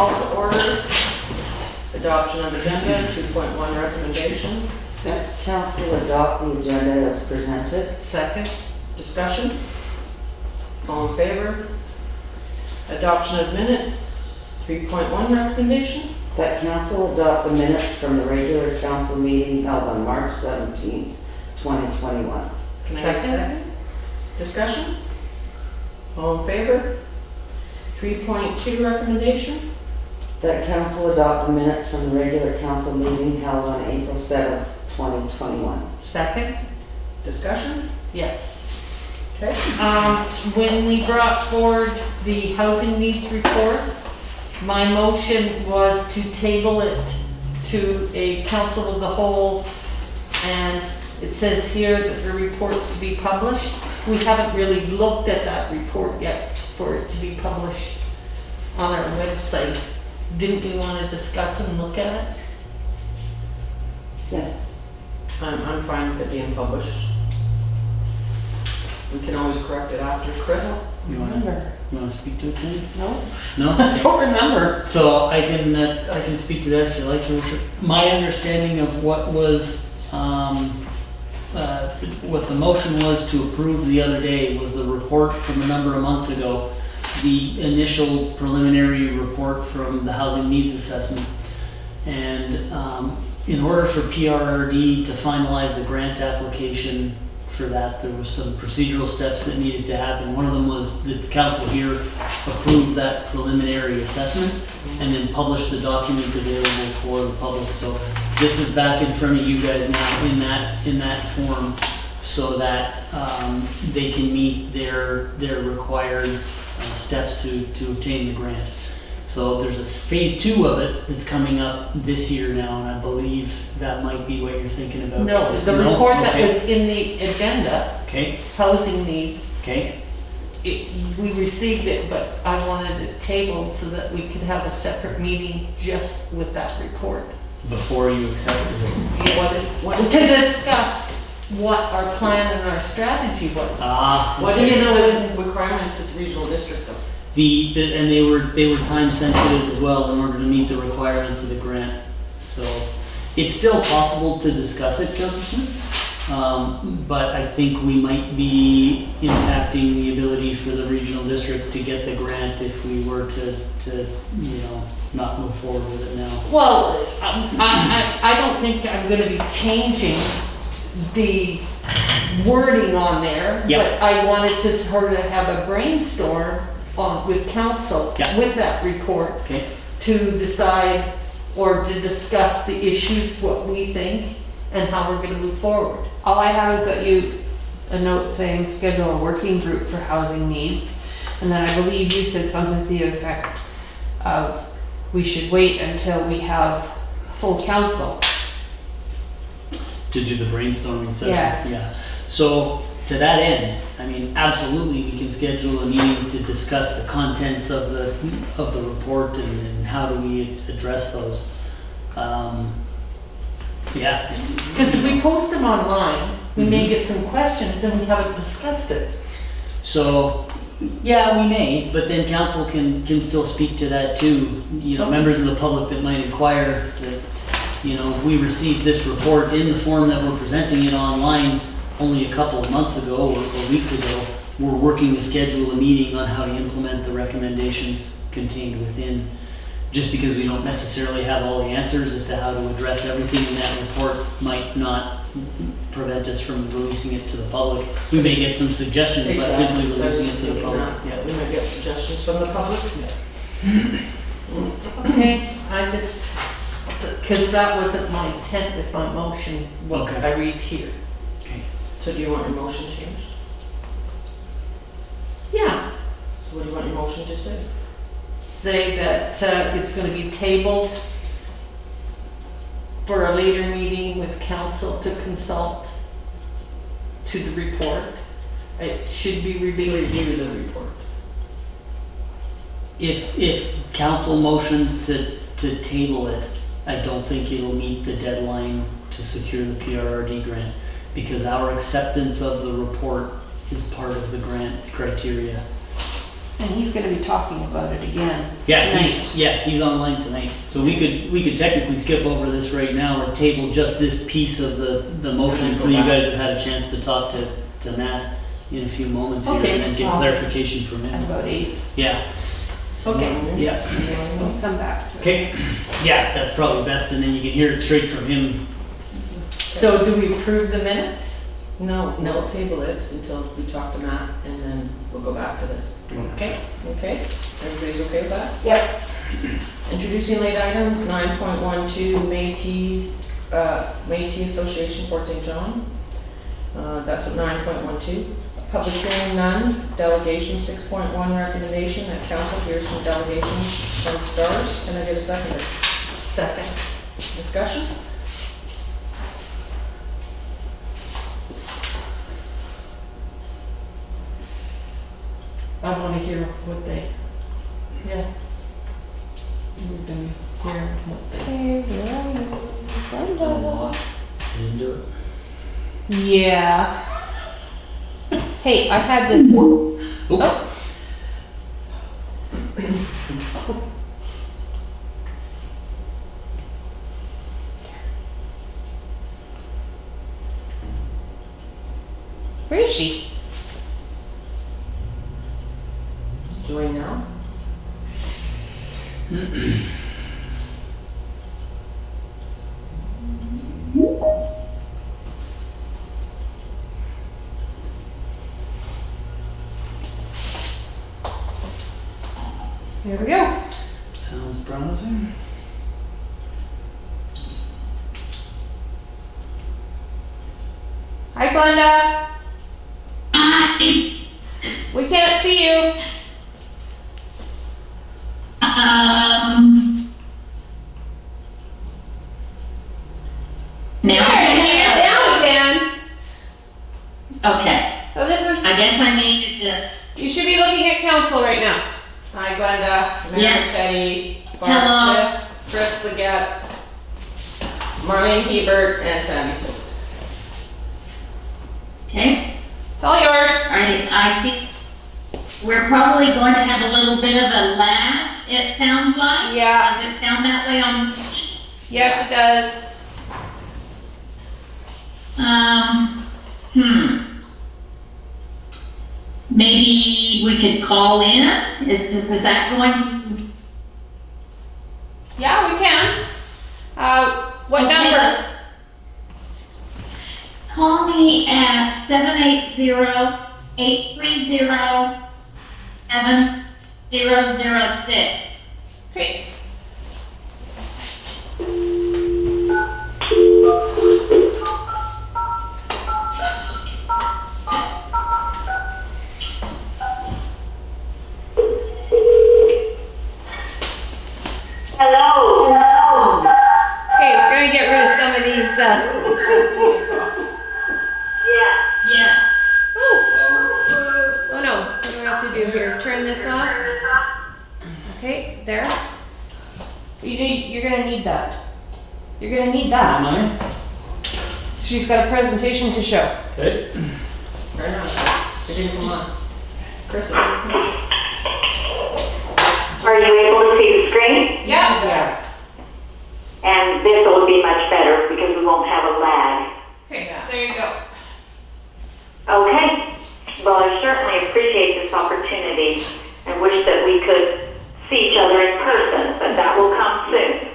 call to order. Adoption of agenda, 2.1 recommendation. That council adopt the agenda as presented. Second. Discussion. All in favor? Adoption of minutes, 3.1 recommendation. That council adopt the minutes from the regular council meeting held on March 17th, 2021. Can I have a second? Discussion. All in favor? 3.2 recommendation. That council adopt the minutes from the regular council meeting held on April 7th, 2021. Second. Discussion. Yes. Okay. When we brought forward the housing needs report, my motion was to table it to a council of the whole, and it says here that the report's to be published. We haven't really looked at that report yet for it to be published on our website. Didn't we want to discuss and look at it? Yes. I'm fine with it being published. We can always correct it after. Chris? You want to speak to it, Sandy? No? No? I don't remember. So I can speak to that if you like, Your Worship. My understanding of what was, what the motion was to approve the other day was the report from a number of months ago, the initial preliminary report from the housing needs assessment. And in order for PRRD to finalize the grant application for that, there were some procedural steps that needed to happen. One of them was the council here approved that preliminary assessment and then published the document available for the public. So this is back in front of you guys now in that form, so that they can meet their required steps to obtain the grant. So there's a phase 2 of it that's coming up this year now, and I believe that might be what you're thinking about. No, the report that was in the agenda, Okay. housing needs, Okay. we received it, but I wanted it tabled so that we could have a separate meeting just with that report. Before you accepted it. What To discuss what our plan and our strategy was. What Okay. is the requirements for the regional district though? And they were time sensitive as well in order to meet the requirements of the grant. So it's still possible to discuss it, Councillor Smith, but I think we might be impacting the ability for the regional district to get the grant if we were to not move forward with it now. Well, I don't think I'm going to be changing the wording on there, Yep. but I wanted her to have a brainstorm with council Yep. with that report Okay. to decide or to discuss the issues, what we think, and how we're going to move forward. All I have is that a note saying schedule a working group for housing needs. And then I believe you said something to the effect of we should wait until we have full council. To do the brainstorming session. Yes. Yeah. So to that end, I mean, absolutely, we can schedule a meeting to discuss the contents of the report and how do we address those. Yeah. Because if we post them online, we may get some questions and we haven't discussed it. So, yeah, we may, but then council can still speak to that too. Members of the public that might inquire that, we received this report in the form that we're presenting it online only a couple of months ago or weeks ago. We're working to schedule a meeting on how to implement the recommendations contained within. Just because we don't necessarily have all the answers as to how to address everything in that report might not prevent us from releasing it to the public. We may get some suggestions, but simply releasing it to the public. Yeah, we might get suggestions from the public. Okay, because that wasn't my intent with my motion, what Okay. I read here. Okay. So do you want your motion changed? Yeah, So what do you want your motion to say? say that it's going to be tabled for a later meeting with council to consult to the report. It should be reviewed. Review the report. If council motions to table it, I don't think it'll meet the deadline to secure the PRRD grant, because our acceptance of the report is part of the grant criteria. And he's gonna be talking about it again Yeah, tonight. he's online tonight. So we could technically skip over this right now or table just this piece of the motion And then go until you back. guys have had a chance to talk to Matt in a few moments here Okay. and then get clarification from At him. about 8, Yeah, Okay. yeah. so we'll come back to it. Okay, yeah, that's probably best, and then you can hear it straight from him. So do we approve the minutes? No, table it until we talk to Matt, and then we'll go back to this. Okay. Okay? Everybody's okay with that? Yep. Introducing late items, 9.12, Métis Association, Fort St. John. That's what 9.12. Public hearing, none. Delegation, 6.1, recommendation that council hears from delegation from STARS. Can I get a second? Second. Discussion? I want to hear what they, yeah. We're gonna hear what they. Okay, where are you? Glenda. Didn't do it. Yeah. Hey, I had this. Oop. Oh. Where is she? Join now. Here we go. Sounds promising. Hi, Glenda. We can't see you. Now I can hear? Now we can. Okay, So this is, I guess I needed to, you should be looking at council right now. Hi, Glenda. Mary Yes. Petty. Hello. Barb Smith. Chris Leggett. Marlene Hebert and Sandy Stokes. okay, It's all yours. I see. We're probably going to have a little bit of a lag, it sounds like. Yeah. Does it sound that way on? Yes, it does. Maybe we could call in? Is that going to? Yeah, we can. What Okay, number? let's- Call me at 780-830-7006. Okay. Hello. Okay, we're gonna get rid of some of these, Yes. oh no, what do I have to do here? Turn this off? Okay, there. You're gonna need that. You're gonna need that. Mine? She's got a presentation to show. Okay. Fair enough. It didn't come on. Chris, Are you able to see the screen? Yeah. Yes. And this will be much better because we won't have a lag. Okay, there you go. Okay. Well, I certainly appreciate this opportunity and wish that we could see each other in person, but that will come soon.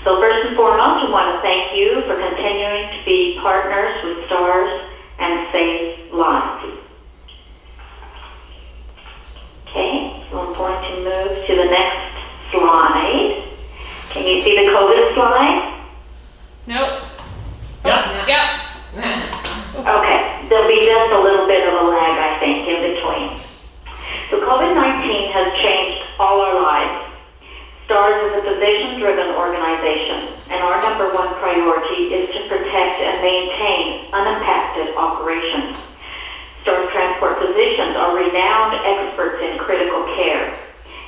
So first and foremost, I want to thank you for continuing to be partners with STARS and save lives. Okay, so I'm going to move to the next slide. Can you see the COVID slide? Nope. Yeah. Yep. Okay, there'll be just a little bit of a lag, I think, in between. So COVID-19 has changed all our lives. STARS is a physician-driven organization, and our number one priority is to protect and maintain unimpacted operations. STARS transport physicians are renowned experts in critical care,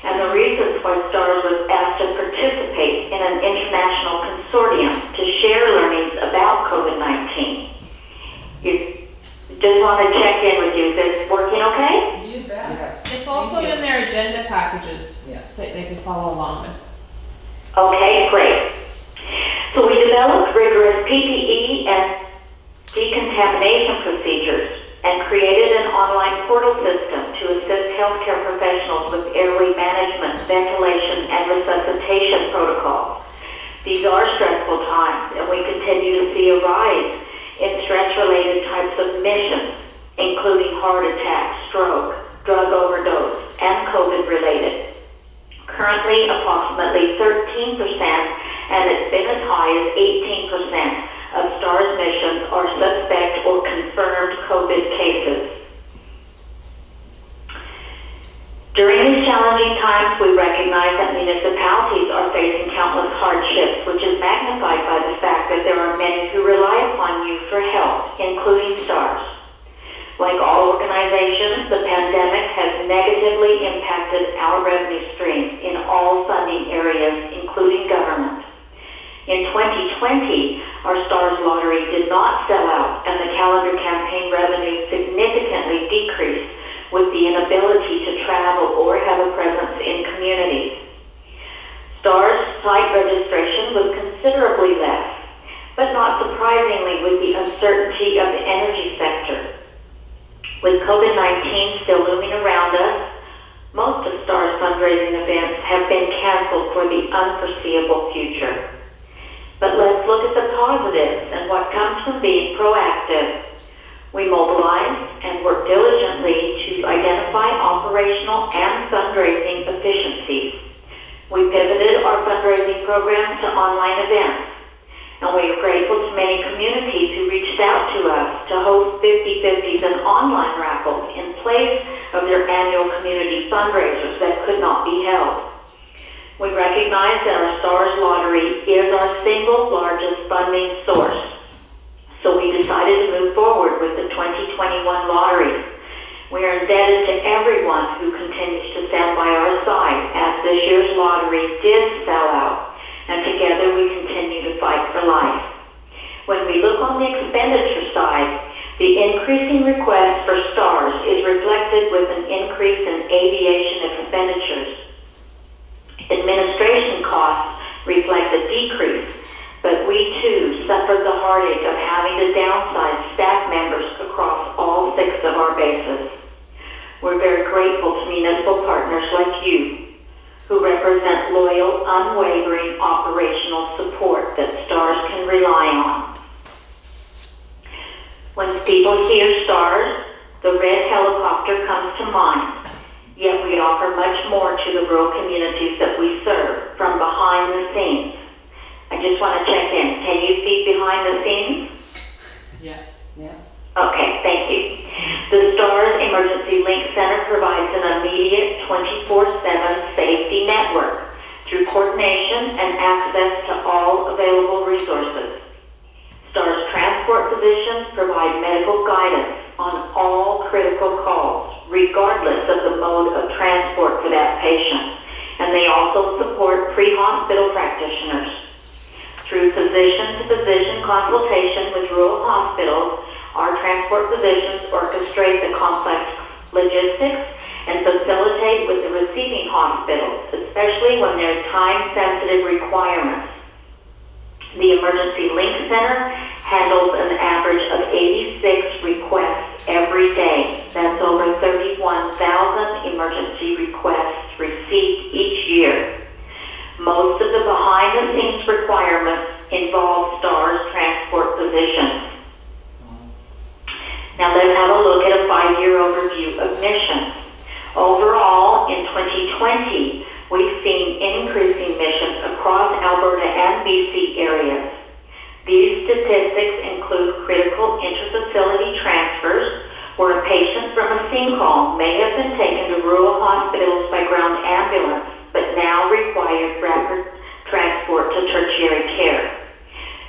and the reasons why STARS was asked to participate in an international consortium to share learnings about COVID-19. You just want to check agenda packages Yeah. that they could follow along with. Okay, great. So we developed rigorous PPE and decontamination procedures and created an online portal system to assist healthcare professionals with airway management, ventilation, and resuscitation protocols. These are stressful times, and we continue to see a rise in stress-related types of admissions, including heart attack, stroke, drug overdose, and COVID-related. Currently, approximately 13%, and it's been as high as 18% of STAR admissions are suspect or confirmed COVID cases. During these challenging times, we recognize that municipalities are facing countless hardships, which is magnified by the fact that there are many who rely upon you for help, including STARS. Like all organizations, the pandemic has negatively impacted our revenue streams in all funding areas, including government. In 2020, our STARS lottery did not sell out, and the calendar campaign revenue significantly decreased with the inability to travel or have a presence in communities. STARS site registration was considerably less, but not surprisingly with the uncertainty of the energy sector. With COVID-19 still looming around us, most of STAR's fundraising events have been canceled for the unforeseeable future. But let's look at the positives and what comes from being proactive. We mobilized and worked diligently to identify operational and fundraising efficiencies. We pivoted our fundraising programs to online events, and we are grateful to many communities who reached out to us to host 50/50s and online raffles in place of their annual community fundraisers that could not be held. We recognize that our STARS lottery is our single largest funding source, so we decided to move forward with the 2021 lottery. We are indebted to everyone who continues to stand by our side as this year's lottery did sell out, and together we continue to fight for life. When we look on the expenditure side, the increasing request for STARS is reflected with an increase in aviation expenditures. Administration costs reflect a decrease, but we too suffered the heartache of having to downsize staff members across all 6 of our bases. We're very grateful to municipal partners like you, who represent loyal, unwavering operational support that STARS can rely on. When people hear STARS, the red helicopter comes to mind. Yet we offer much more to the rural communities that we serve from behind the scenes. I just want to check in. Can you see behind the scenes? Yeah. Okay, thank you. The STARS Emergency Link Center provides an immediate 24/7 safety network through coordination and access to all available resources. STARS transport physicians provide medical guidance on all critical calls, regardless of the mode of transport for that patient. And they also support pre-hospital practitioners. Through physician-to-physician consultation with rural hospitals, our transport physicians orchestrate the complex logistics and facilitate with the receiving hospitals, especially when there are time-sensitive requirements. The Emergency Link Center handles an average of 86 requests every day. That's over 31,000 emergency requests received each year. Most of the behind-the-scenes requirements involve STARS transport physicians. Now let's have a look at a 5-year overview of missions. Overall, in 2020, we've seen increasing missions across Alberta and BC areas. These statistics include critical interfacility transfers, where a patient from a sinkhole may have been taken to rural hospitals by ground ambulance, but now requires rapid transport to tertiary care.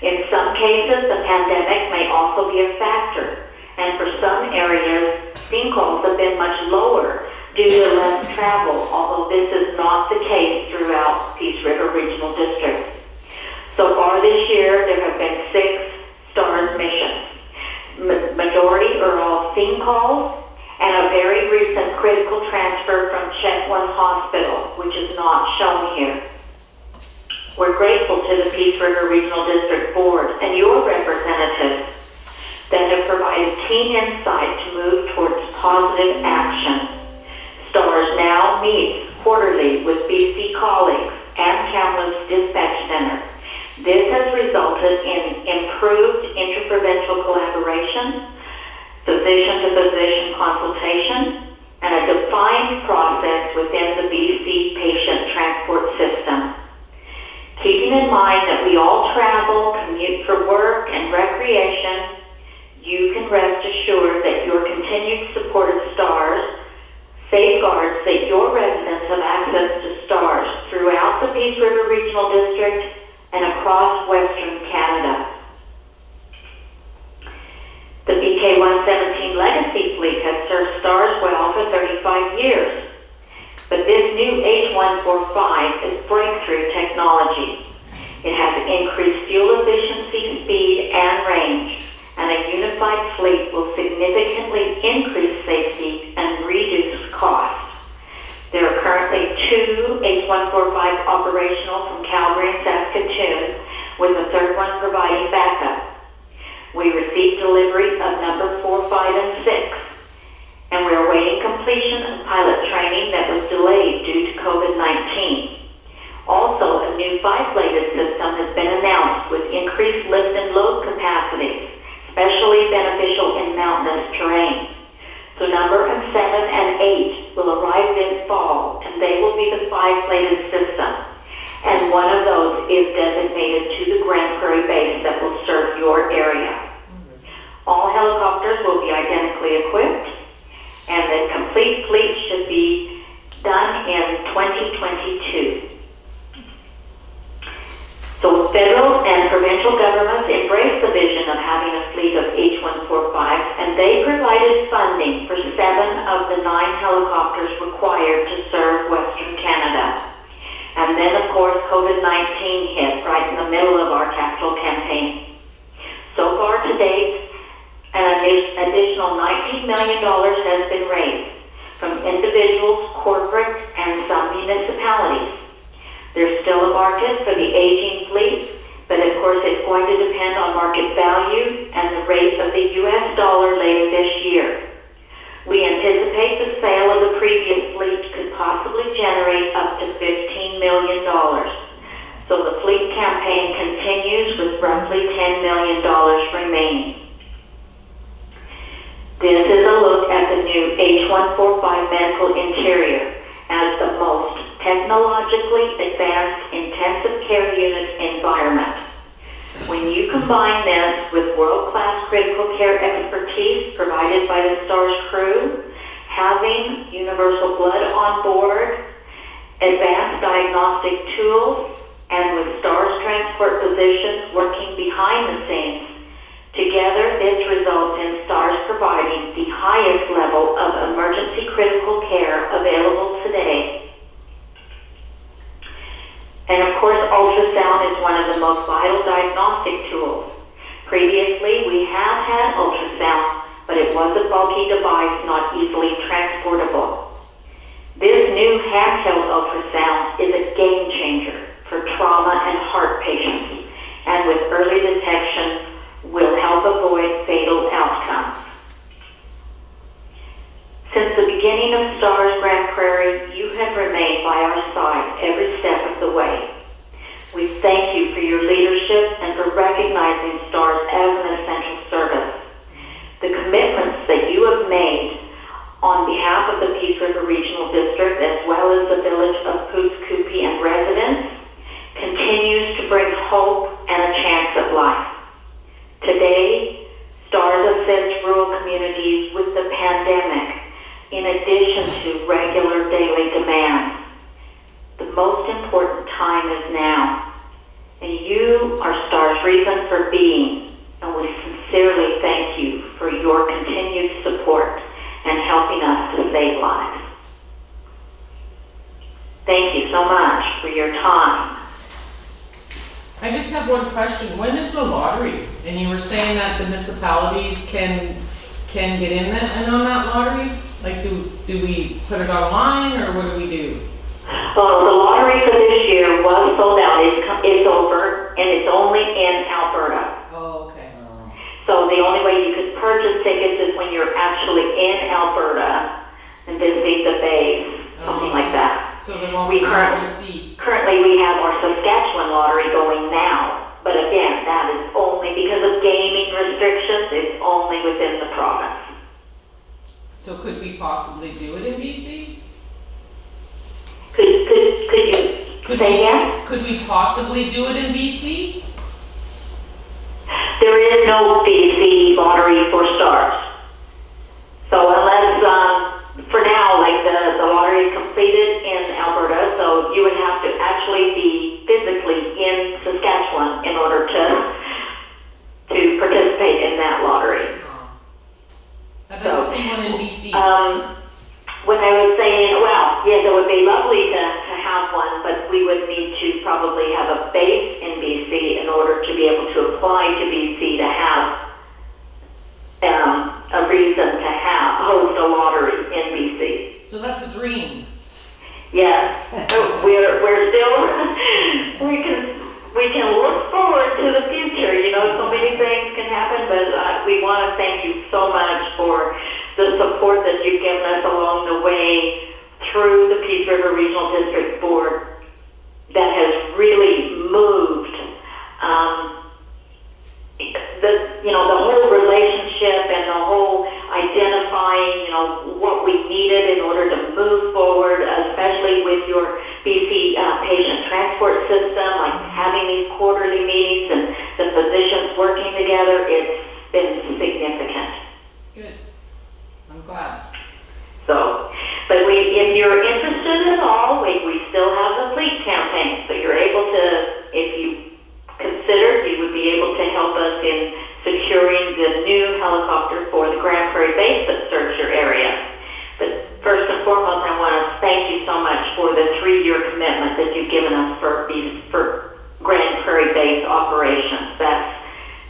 In some cases, the pandemic may also be a factor, and for some areas, sinkholes have been much lower due to less travel, although this is not the case throughout Peace River Regional District. So far this year, there have been 6 STARS missions. Majority are all sinkholes, and a very recent critical transfer from Chetwynd Hospital, which is not shown here. We're grateful to the Peace River Regional District Board and your representatives that have provided keen insight to move towards positive action. STARS now meets quarterly with BC colleagues and Kamloops Dispatch Center. This has resulted in improved interprovincial collaboration, physician-to-physician consultation, and a defined process within the BC patient transport system. Keeping in mind that we all travel, commute for work and recreation, you can rest assured that your continued support of STARS safeguards that your residents have access to STARS throughout the Peace River Regional District and across Western Canada. The BK-117 Legacy fleet has served STARS well for 35 years, but this new H145 is breakthrough technology. It has increased fuel efficiency, speed, and range, and a unified fleet will significantly increase safety and reduce cost. There are currently 2 H145 operational from Calgary and Saskatoon, with the third one providing backup. We received delivery of number 4, 5, and 6, and we are awaiting completion of pilot training that was delayed due to COVID-19. Also, a new 5-bladed system has been announced with increased lift and load capacities, especially beneficial in mountainous terrain. So number 7 and 8 will arrive this fall, and they will be the 5-bladed system. And one of those is designated to the Grand Prairie base that will serve your area. All helicopters will be identically equipped, and the complete fleet should be done in 2022. So federal and provincial governments embraced the vision of having a fleet of H145s, and they provided funding for 7 of the 9 helicopters required to serve Western Canada. And then, of course, COVID-19 hit right in the middle of our capital campaign. So far to date, an additional $19 million has been raised from individuals, corporate, and some municipalities. There's still a market for the aging fleet, but of course it's going to depend on market value and the rate of the US dollar later this year. We anticipate the sale of the previous fleet could possibly generate up to $15 million. So the fleet campaign continues with roughly $10 million remaining. This is a look at the new H145 medical interior as the most technologically advanced intensive care unit environment. When you combine this with world-class critical care expertise provided by the STARS crew, having universal blood on board, advanced diagnostic tools, and with STARS transport physicians working behind the scenes, together this results in STARS providing the highest level of emergency critical care available today. And of course, ultrasound is one of the most vital diagnostic tools. Previously, we have had ultrasound, but it was a bulky device not easily transportable. This new handheld ultrasound is a game changer for trauma and heart patients, and with early detection will help avoid fatal outcomes. Since the beginning of STARS Grand Prairie, you have remained by our side every step of the way. We thank you for your leadership and for recognizing STARS as an essential service. The commitments that you have made on behalf of the Peace River Regional District, as well as the village of Pouce Coupe and residents, continues to bring hope and a chance at life. Today, STARS assists rural communities with the pandemic, in addition to regular daily demands. The most important time is now, and you are STARS' reason for being, and we sincerely thank you for your continued support and helping us to save lives. Thank you so much for your time. I just have one question. When is the lottery? And you were saying that the municipalities can get in that and on that lottery? Like, do we put it online, or what do we do? Well, the lottery for this year was sold out. It's over, and it's only in Alberta. Oh, okay. So the only way you could purchase tickets is when you're actually in Alberta and visiting the base, something like that. So they won't We be able to see. Currently, we have our Saskatchewan lottery going now. But again, that is only because of gaming restrictions. It's only within the province. So could we possibly do it in BC? Could you say again? Could we possibly do it in BC? There is no BC lottery for stars. So unless, for now, like the lottery is completed in Alberta, so you would have to actually be physically in Saskatchewan in order to participate in that lottery. I'd like to see one in BC. When I was saying, well, yes, it would be lovely to have one, but we would need to probably have a base in BC in order to be able to apply to BC to have a reason to host a lottery in BC. So that's a dream. Yes, we're still, we can look forward to the future. You know, so many things can happen, but we want to thank you so much for the support that you've given us along the way through the Peace River Regional District Board that has really moved the whole relationship and the whole identifying, what we needed in order to move forward, especially with your BC patient transport system, like having these quarterly meetings and the physicians working together. It's been significant. Good. I'm glad. So, but if you're interested at all, we still have the fleet campaign. So you're able to, if you considered, you would be able to help us in securing the new helicopter for the Grand Prairie base that serves your area. But first and foremost, I want to thank you so much for the 3-year commitment that you've given us for Grand Prairie base operations. That's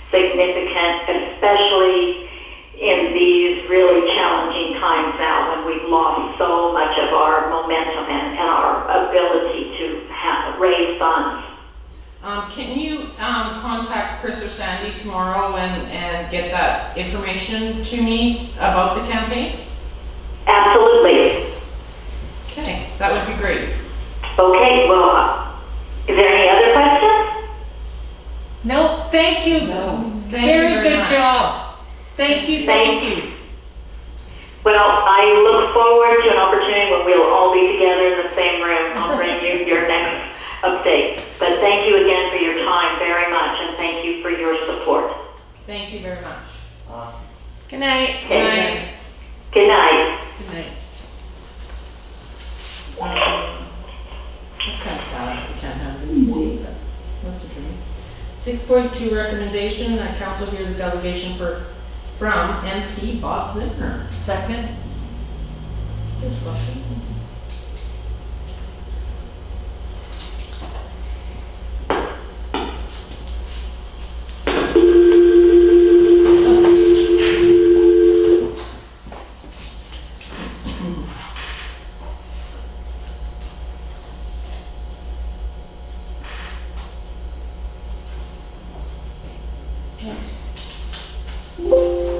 significant, especially in these really challenging times now when we've lost so much of our momentum and our ability to raise funds. Can you contact Chris or Sandy tomorrow and get that information to me about the campaign? Absolutely. Okay, that would be great. Okay, well, is there any other questions? No, thank you. No. Very good job. Thank you. Well, I look forward to an opportunity when we'll all be together in the same room. I'll bring you your next update. But thank you again for your time very much, and thank you for your support. Thank you very much. Awesome. Good night. Okay. Good night. Good night. It's kind of sad we can't have it easy, but that's a dream. 6.2 recommendation that council hear the delegation from MP Bob Zimmer. Second. Discussion.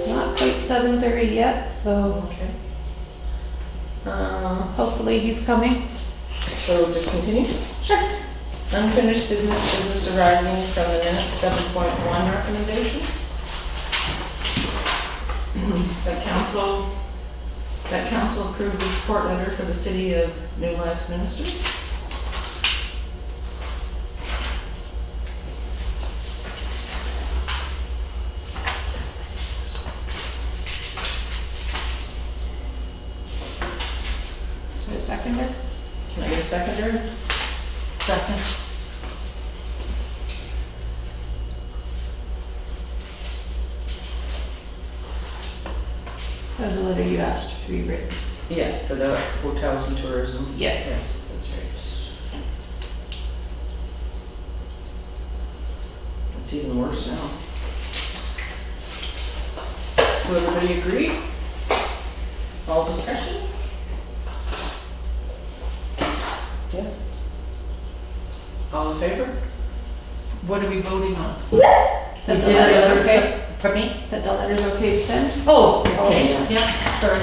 Not quite 7:30 yet, so Okay. hopefully he's coming. So just continue? Sure. Unfinished business arising from the minutes, 7.1 recommendation. That council approved the support letter for the city of New Westminster. Is there a seconder? Can I get a seconder? Second. That was a letter you asked to be written. Yeah, for the hotels and tourism. Yes. Yes, that's right. It's even worse now. Do everybody agree? All discussion? Yeah. All in favor? What are we voting on? That the We did letter's another okay? se- Pardon me? That the letter's okay to send? Oh, Oh, okay, yeah. yeah, sorry.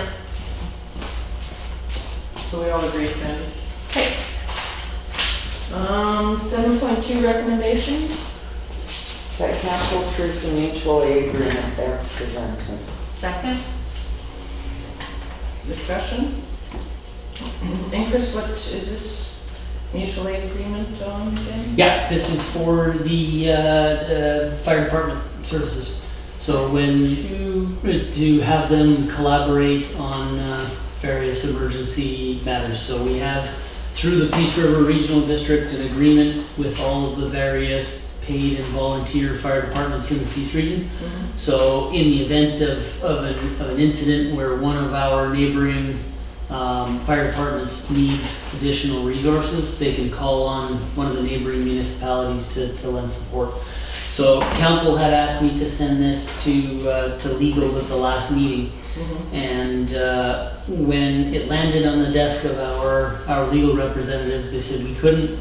So we all agree, Sandy? Okay. 7.2 recommendation. That council approves the mutual aid agreement as presented. Second? Discussion? And Chris, what is this mutual aid agreement on again? Yeah, this is for the fire department services. So when to have them collaborate on various emergency matters. So we have, through the Peace River Regional District, an agreement with all of the various paid and volunteer fire departments in the Peace Region. So in the event of an incident where one of our neighboring fire departments needs additional resources, they can call on one of the neighboring municipalities to lend support. So council had asked me to send this to legal at the last meeting. And when it landed on the desk of our legal representatives, they said we couldn't,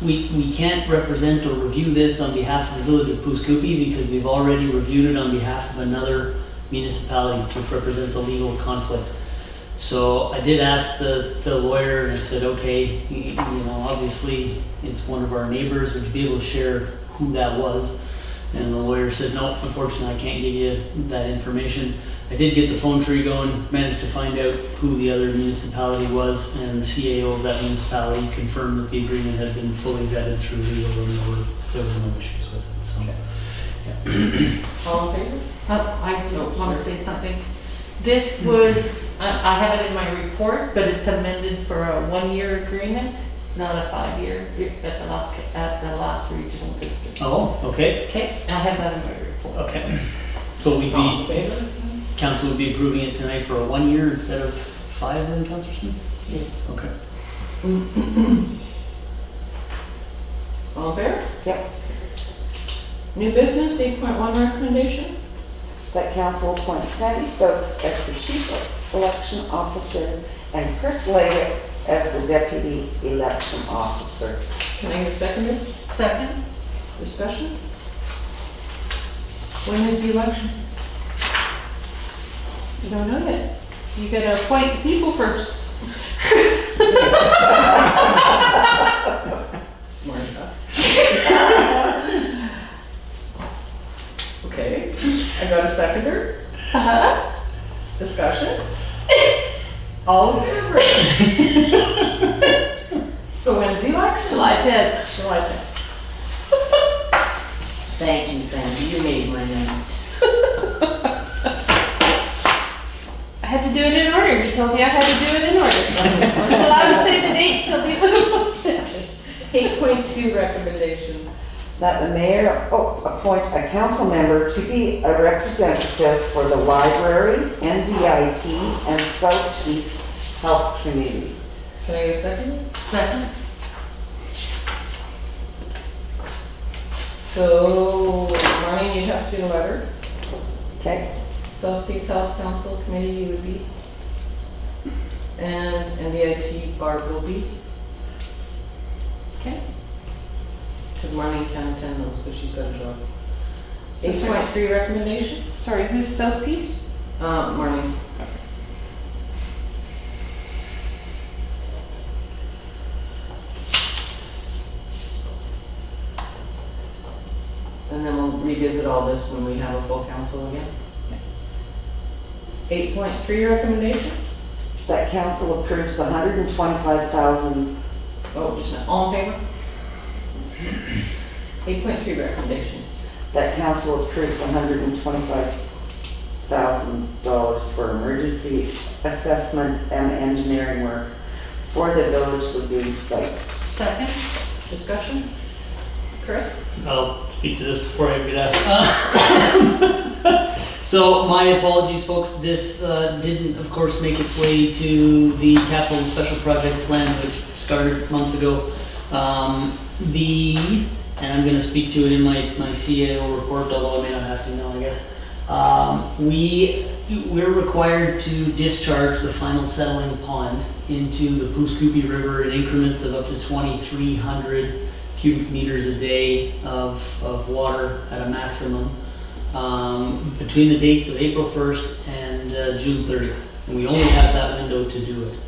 we can't represent or review this on behalf of the village of Pooskoopi because we've already reviewed it on behalf of another municipality, which represents a legal conflict. So I did ask the lawyer, and I said, okay, you know, obviously it's one of our neighbors, would you be able to share who that was? And the lawyer said, no, unfortunately I can't give you that information. I did get the phone tree going, managed to find out who the other municipality was, and the CAO of that municipality confirmed that the agreement had been fully vetted through legal and there were no issues with it, so. Yeah. All in favor? I just Oh, want sure. to say something. This was, I have it in my report, but it's amended for a 1-year agreement, not a 5-year, at the last regional district. Oh, okay, Okay, I have that in my report. okay. So we'd All in be, favor? council would be approving it tonight for a 1 year instead of 5 then, Councilor Smith? Okay. All in favor? Yep. New business, 8.1 recommendation. That council appoints Sandy Stokes as the chief election officer and Chris Leggett as the deputy election officer. Can I get a second? Second? Discussion? When is the election? You don't know yet. You gotta appoint the people first. Smart enough. Okay, I got a seconder. Discussion? All in favor? So when's the election? July 10th. July 10th. Thank you, Sandy, you made my night. I had to do it in order. He told me I had to do it in order. I was allowed to say the date till he was appointed. 8.2 recommendation. That the mayor appoint a council member to be a representative for the library, NDIT, and South East Health Community. Can I get a second? Second? So, Marlene, you'd have to do the letter. Okay? South Peace Health Council Committee, you would be. And NDIT, Barb will be. Okay. Because Marlene can't attend those because she's got a job. So sorry. 8.3 recommendation. Sorry, who's South Peace? Marlene. And then we'll revisit all this when we have a full council again. 8.3 recommendation. That council approves the $125,000. Oh, just now. All in favor? 8.3 recommendation. That council approves $125,000 for emergency assessment and engineering work for the Village Lagoon site. Second? Discussion? Chris? I'll speak to this before I get asked. So my apologies, folks. This didn't, of course, make its way to the capital and special project plan, which started months ago. And I'm going to speak to it in my CAO report, although I may not have to now, I guess. We're required to discharge the final settling pond into the Pooskoopi River in increments of up to 2,300 cubic meters a day of water at a maximum between the dates of April 1st and June 30th. And we only have that window to do it.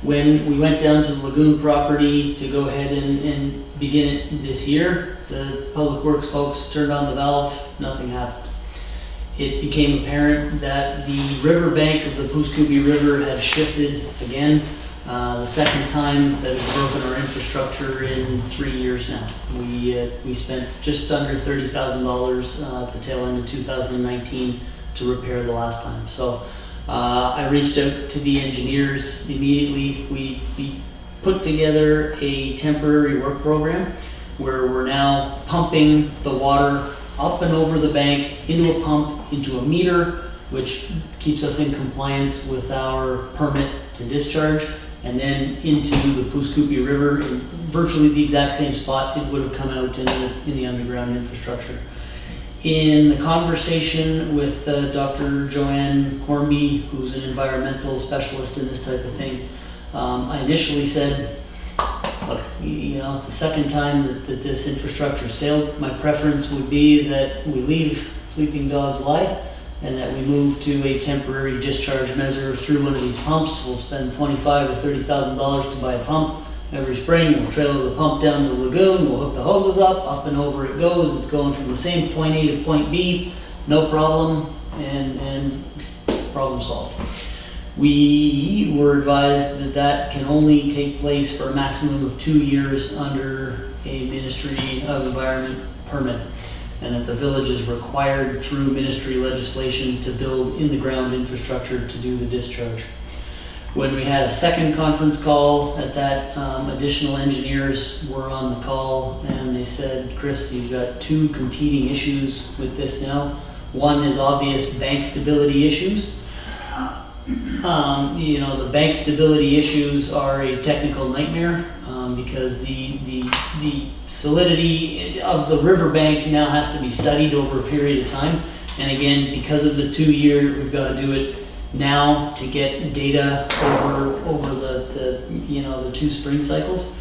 When we went down to the lagoon property to go ahead and begin it this year, the Public Works folks turned on the valve, nothing happened. It became apparent that the riverbank of the Pooskoopi River had shifted again, the second time that it's broken our infrastructure in 3 years now. We spent just under $30,000 at the tail end of 2019 to repair the last time. So I reached out to the engineers immediately. We put together a temporary work program where we're now pumping the water up and over the bank into a pump, into a meter, which keeps us in compliance with our permit to discharge, and then into the Pooskoopi River in virtually the exact same spot it would have come out in the underground infrastructure. In the conversation with Dr. Joanne Cornby, who's an environmental specialist in this type of thing, I initially said, look, it's the second time that this infrastructure has failed. My preference would be that we leave sleeping dogs lie and that we move to a temporary discharge measure through one of these pumps. We'll spend $25,000 or $30,000 to buy a pump. Every spring, we'll trailer the pump down to the lagoon, we'll hook the hoses up and over it goes. It's going from the same point A to point B, no problem, and problem solved. We were advised that that can only take place for a maximum of 2 years under a Ministry of Environment permit, and that the village is required through ministry legislation to build in-the-ground infrastructure to do the discharge. When we had a second conference call at that, additional engineers were on the call and they said, Chris, you've got two competing issues with this now. One is obvious bank stability issues. The bank stability issues are a technical nightmare because the solidity of the riverbank now has to be studied over a period of time. And again, because of the 2 year, we've got to do it now to get data over the 2 spring cycles.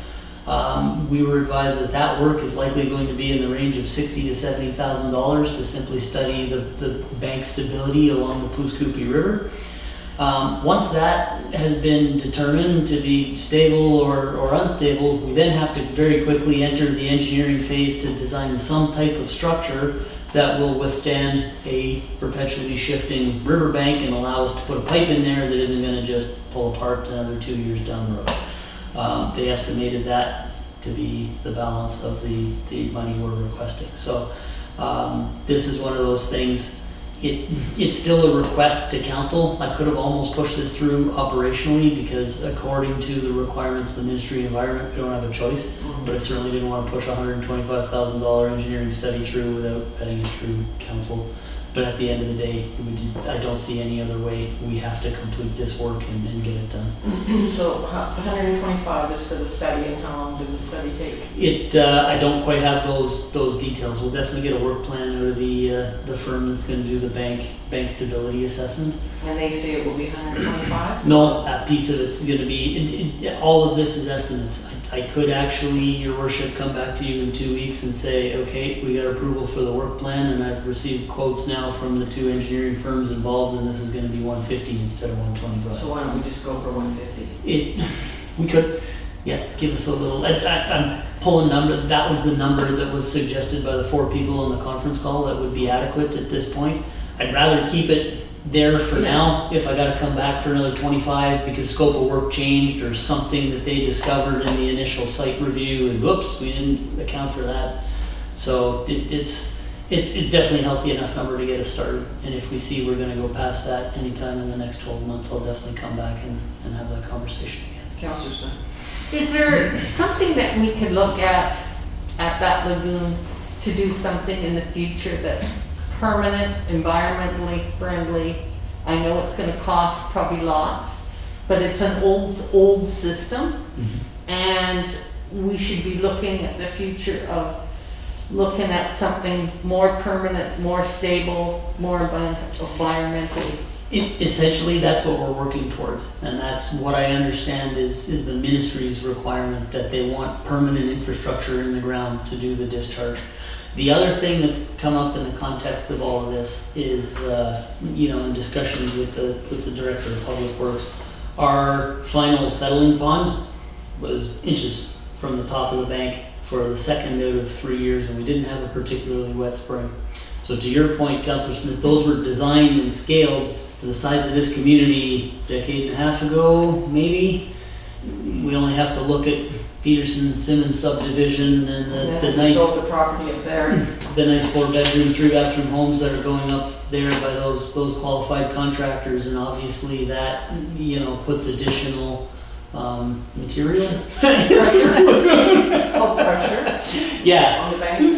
We were advised that work is likely going to be in the range of $60,000 to $70,000 to simply study the bank stability along the Pooskoopi River. Once that has been determined to be stable or unstable, we then have to very quickly enter the engineering phase to design some type of structure that will withstand a perpetually shifting riverbank and allow us to put a pipe in there that isn't going to just pull apart another 2 years down the road. They estimated that to be the balance of the money we're requesting. So this is one of those things. It's still a request to council. I could have almost pushed this through operationally because according to the requirements of the Ministry of Environment, we don't have a choice. But I certainly didn't want to push a $125,000 engineering study through without getting it through council. But at the end of the day, I don't see any other way. We have to complete this work and get it done. So 125 is for the study, and how long does the study take? I don't quite have those details. We'll definitely get a work plan out of the firm that's going to do the bank stability assessment. And they say it will be 125? No, that piece of it's going to be, all of this is estimates. I could actually, Your Worship, come back to you in 2 weeks and say, okay, we got approval for the work plan and I've received quotes now from the 2 engineering firms involved and this is going to be 150 instead of 125. So why don't we just go for 150? We could, yeah, give us a little, I'm pulling number, that was the number that was suggested by the 4 people on the conference call that would be adequate at this point. I'd rather keep it there for now. If I got to come back for another 25 because scope of work changed or something that they discovered in the initial site review and whoops, we didn't account for that. So it's definitely a healthy enough number to get us started. And if we see we're going to go past that anytime in the next 12 months, I'll definitely come back and have that conversation again. Councillor Smith. Is there something that we could look at that lagoon to do something in the future that's permanent, environmentally friendly? I know it's going to cost probably lots, but it's an old system, and we should be looking at the future of looking at something more permanent, more stable, more environmentally. Essentially, that's what we're working towards, and that's what I understand is the ministry's requirement, that they want permanent infrastructure in the ground to do the discharge. The other thing that's come up in the context of all of this is, in discussions with the Director of Public Works, our final settling pond was inches from the top of the bank for the second out of 3 years, and we didn't have a particularly wet spring. So to your point, Councillor Smith, those were designed and scaled to the size of this community a decade and a half ago, maybe. We only have to look at Peterson Simmons subdivision and the nice, sold the property up there. the nice 4-bedroom, 3-bathroom homes that are going up there by those qualified contractors, and obviously that puts additional material. It's called pressure Yeah. on the banks.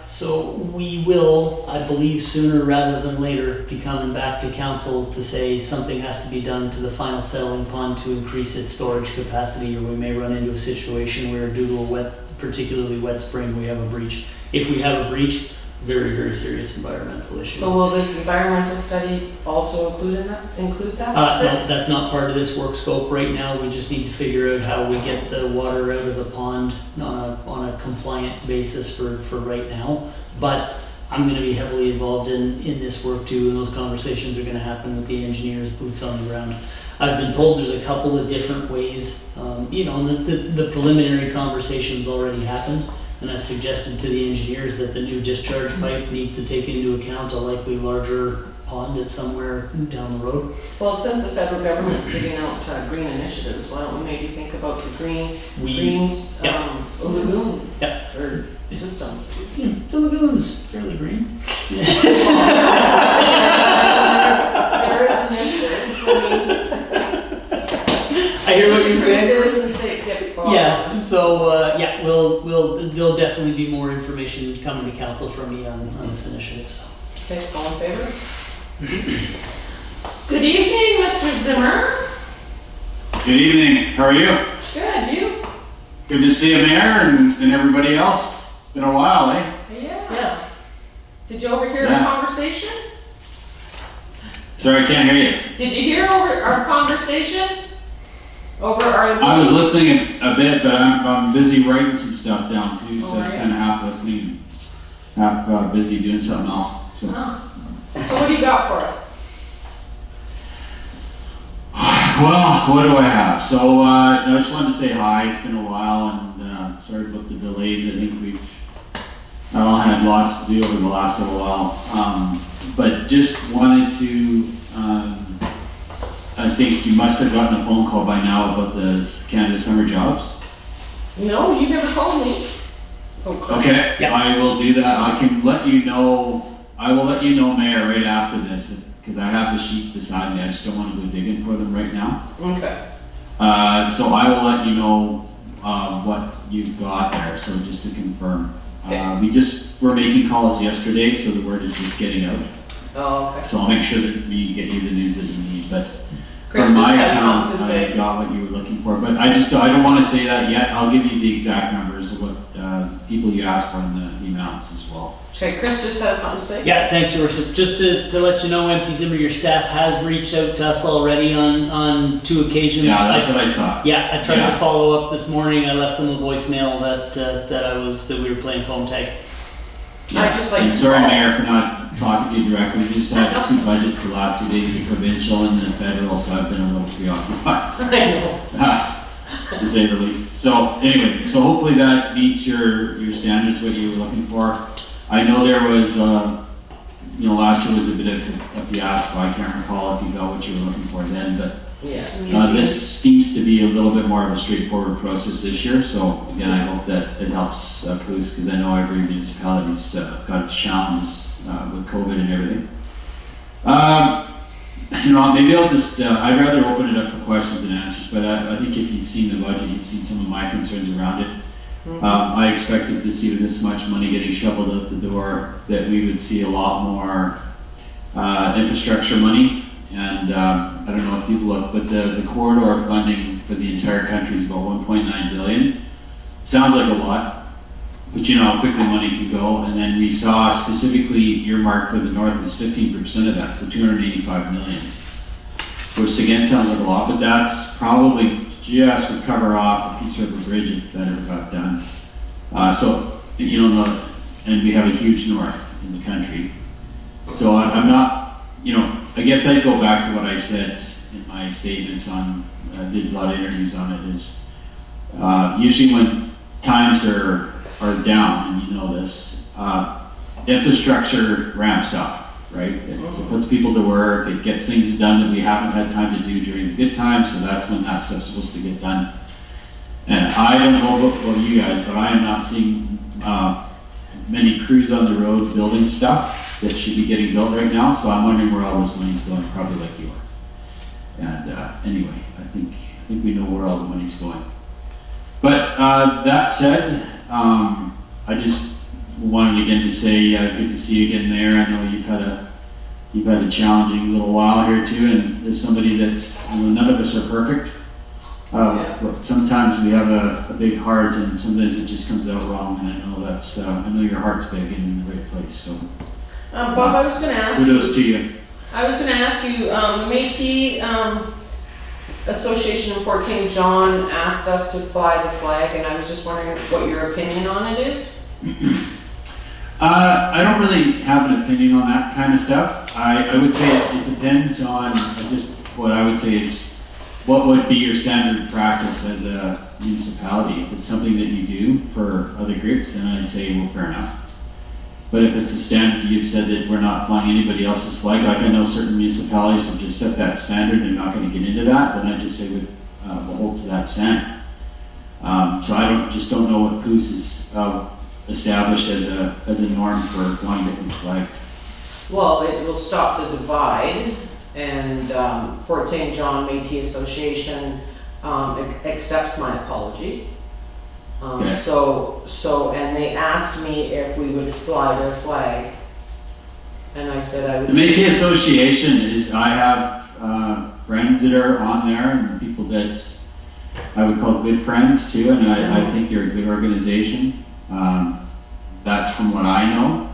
So we will, I believe, sooner rather than later, be coming back to council to say something has to be done to the final settling pond to increase its storage capacity, or we may run into a situation where, due to a particularly wet spring, we have a breach. If we have a breach, very, very serious environmental issue. So will this environmental study also include that? No, Chris? that's not part of this work scope right now. We just need to figure out how we get the water out of the pond on a compliant basis for right now. But I'm going to be heavily involved in this work too, and those conversations are going to happen with the engineers, boots on the ground. I've been told there's a couple of different ways, and the preliminary conversations already happened. And I've suggested to the engineers that the new discharge pipe needs to take into account a likely larger pond at somewhere down the road. Well, since the federal government's giving out green initiatives, why don't we maybe think about the greens Yep. lagoon Yep. or system? The lagoon's fairly green. There is initiatives. I hear what you're saying. There is some safe Yeah, so there'll definitely be more information coming to council from me on this initiative. So. Okay, all in favor? Good evening, Mr. Zimmer. Good evening. How are you? Good, you? Good to see you, Mayor, and everybody else. It's been a while, eh? Yeah. Yes. Did you overhear Yeah. the conversation? Sorry, I can't hear you. Did you hear over our conversation? Over our... I was listening a bit, but I'm busy writing some stuff down too, so Oh, it's yeah. kind of half listening, half busy doing something else. So. Oh. So what do you got for us? Well, what do I have? So I just wanted to say hi. It's been a while, and sorry about the delays. I think we've all had lots to do over the last little while. But just wanted to, I think you must have gotten a phone call by now about the Canada Summer Jobs. No, you never called me. Okay, Yeah. I will do that. I can let you know, I will let you know, Mayor, right after this, because I have the sheets beside me. I just don't want to go digging for them right now. Okay. So I will let you know what you've got there, so just to confirm. Okay. We're making calls yesterday, so the word is just getting out. Oh, okay. So I'll make sure that we get you the news that you need, but Chris from my just has account, something to I say. got what you were looking for, but I don't want to say that yet. I'll give you the exact numbers of what people you asked for and the amounts as well. Okay, Chris just has something to say. Yeah, thanks, Your Worship. Just to let you know, MP Zimmer, your staff has reached out to us already on 2 occasions. Yeah, that's what I thought. Yeah, I tried Yeah. to follow up this morning. I left them a voicemail that we were playing phone tag. I just like And to sorry, call. Mayor, for not talking to you directly. We just had 2 budgets the last 2 days, the provincial and the federal, so I've been a little preoccupied. I know. To say the least. So anyway, so hopefully that meets your standards, what you were looking for. I know there was, last year was a bit of a fiasco. I can't recall if you got what you were looking for then, but Yeah. this seems to be a little bit more of a straightforward process this year. So again, I hope that it helps Cruz, because I know every municipality's got its challenges with COVID and everything. Maybe I'll just, I'd rather open it up for questions and answers, but I think if you've seen the budget, you've seen some of my concerns around it. I expected to see this much money getting shoveled out the door, that we would see a lot more infrastructure money. And I don't know if you've looked, but the corridor funding for the entire country is about 1.9 billion. Sounds like a lot, but you know how quickly money can go. And then we saw specifically earmarked for the north is 15% of that, so 285 million. Which again sounds like a lot, but that's probably just would cover off a piece of the bridge if that ever got done. So, you know, and we have a huge north in the country. So I'm not, you know, I guess I'd go back to what I said in my statements on, did a lot of interviews on it, is usually when times are down, and you know this, infrastructure ramps up, right? It puts people to work, it gets things done that we haven't had time to do during the good times, so that's when that stuff's supposed to get done. And I don't know about you guys, but I am not seeing many crews on the road building stuff that should be getting built right now, so I'm wondering where all this money's going, probably like you are. And anyway, I think we know where all the money's going. But that said, I just wanted again to say good to see you again there. I know you've had a challenging little while here too, and as somebody that's, you know, none of us are perfect. But sometimes we have a big heart, and sometimes it just comes out wrong. And I know that's I know your heart's big and in the right place. So, Bob, I was going to ask kudos to you. I was going to ask you, the Métis Association in Fort St. John asked us to fly the flag, and I was just wondering what your opinion on it is. I don't really have an opinion on that kind of stuff. I would say it depends on just what I would say is what would be your standard practice as a municipality. If it's something that you do for other groups, then I'd say, well, fair enough. But if it's a standard, you've said that we're not flying anybody else's flag, like I know certain municipalities have just set that standard and not going to get into that, then I just say we'll hold to that standard. So I just don't know what POOS is established as a norm for flying different flags. Well, it will stop the divide, and Fort St. John Métis Association accepts my apology. Yeah. So, and they asked me if we would fly their flag, and I said I would. The Métis Association is, I have friends that are on there, and people that I would call good friends too, and I think they're a good organization. That's from what I know.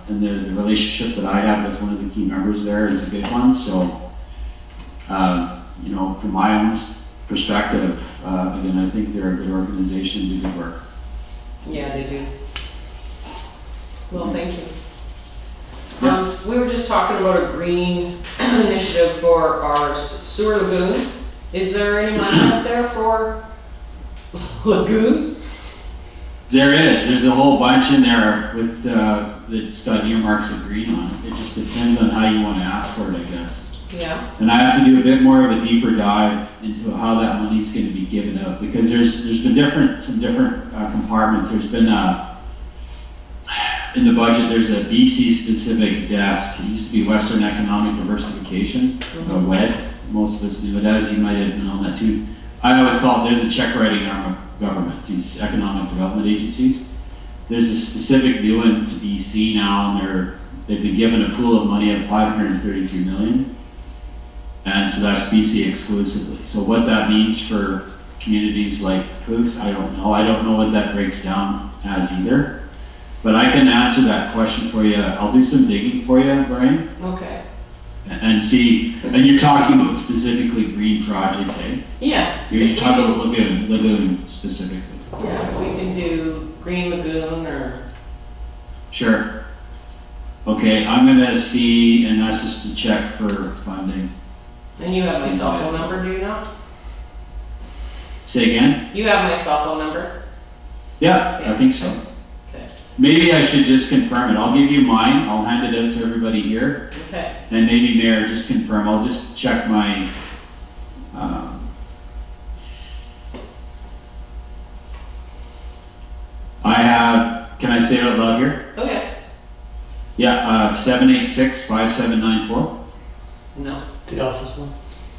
And the relationship that I have with one of the key members there is a good one. So, you know, from my own perspective, again, I think they're a good organization, do good work. Yeah, they do. Well, thank you. Yeah. We were just talking about a green initiative for our sewer lagoons. Is there any money out there for lagoons? There is. There's a whole bunch in there with that's got earmarks of green on it. It just depends on how you want to ask for it, I guess. Yeah. And I have to do a bit more of a deeper dive into how that money's going to be given out, because there's been some different compartments. There's been in the budget, there's a BC specific desk. It used to be Western Economic Diversification, WED. Most of us knew it as. You might have known that too. I always call it, they're the check writing arm of governments, these economic development agencies. There's a specific new one to BC now, and they've been given a pool of money of $533 million. And so that's BC exclusively. So what that means for communities like POOS, I don't know. I don't know what that breaks down as either. But I can answer that question for you. I'll do some digging for you, Lorraine. Okay. And see, and you're talking about specifically green projects, eh? Yeah. You're talking about lagoon specifically. Yeah, if we can do Green Lagoon or. Sure. Okay, I'm gonna see, and that's just to check for funding. And you have my cell phone number, do you not? Say again? You have my cell phone number? Yeah, I think so. Okay. Maybe I should just confirm it. I'll give you mine. I'll hand it out to everybody here. Okay. And maybe Mayor, just confirm. I'll just check my, I have, can I say it out loud here? Okay. Yeah, 786-5794. No. The office one.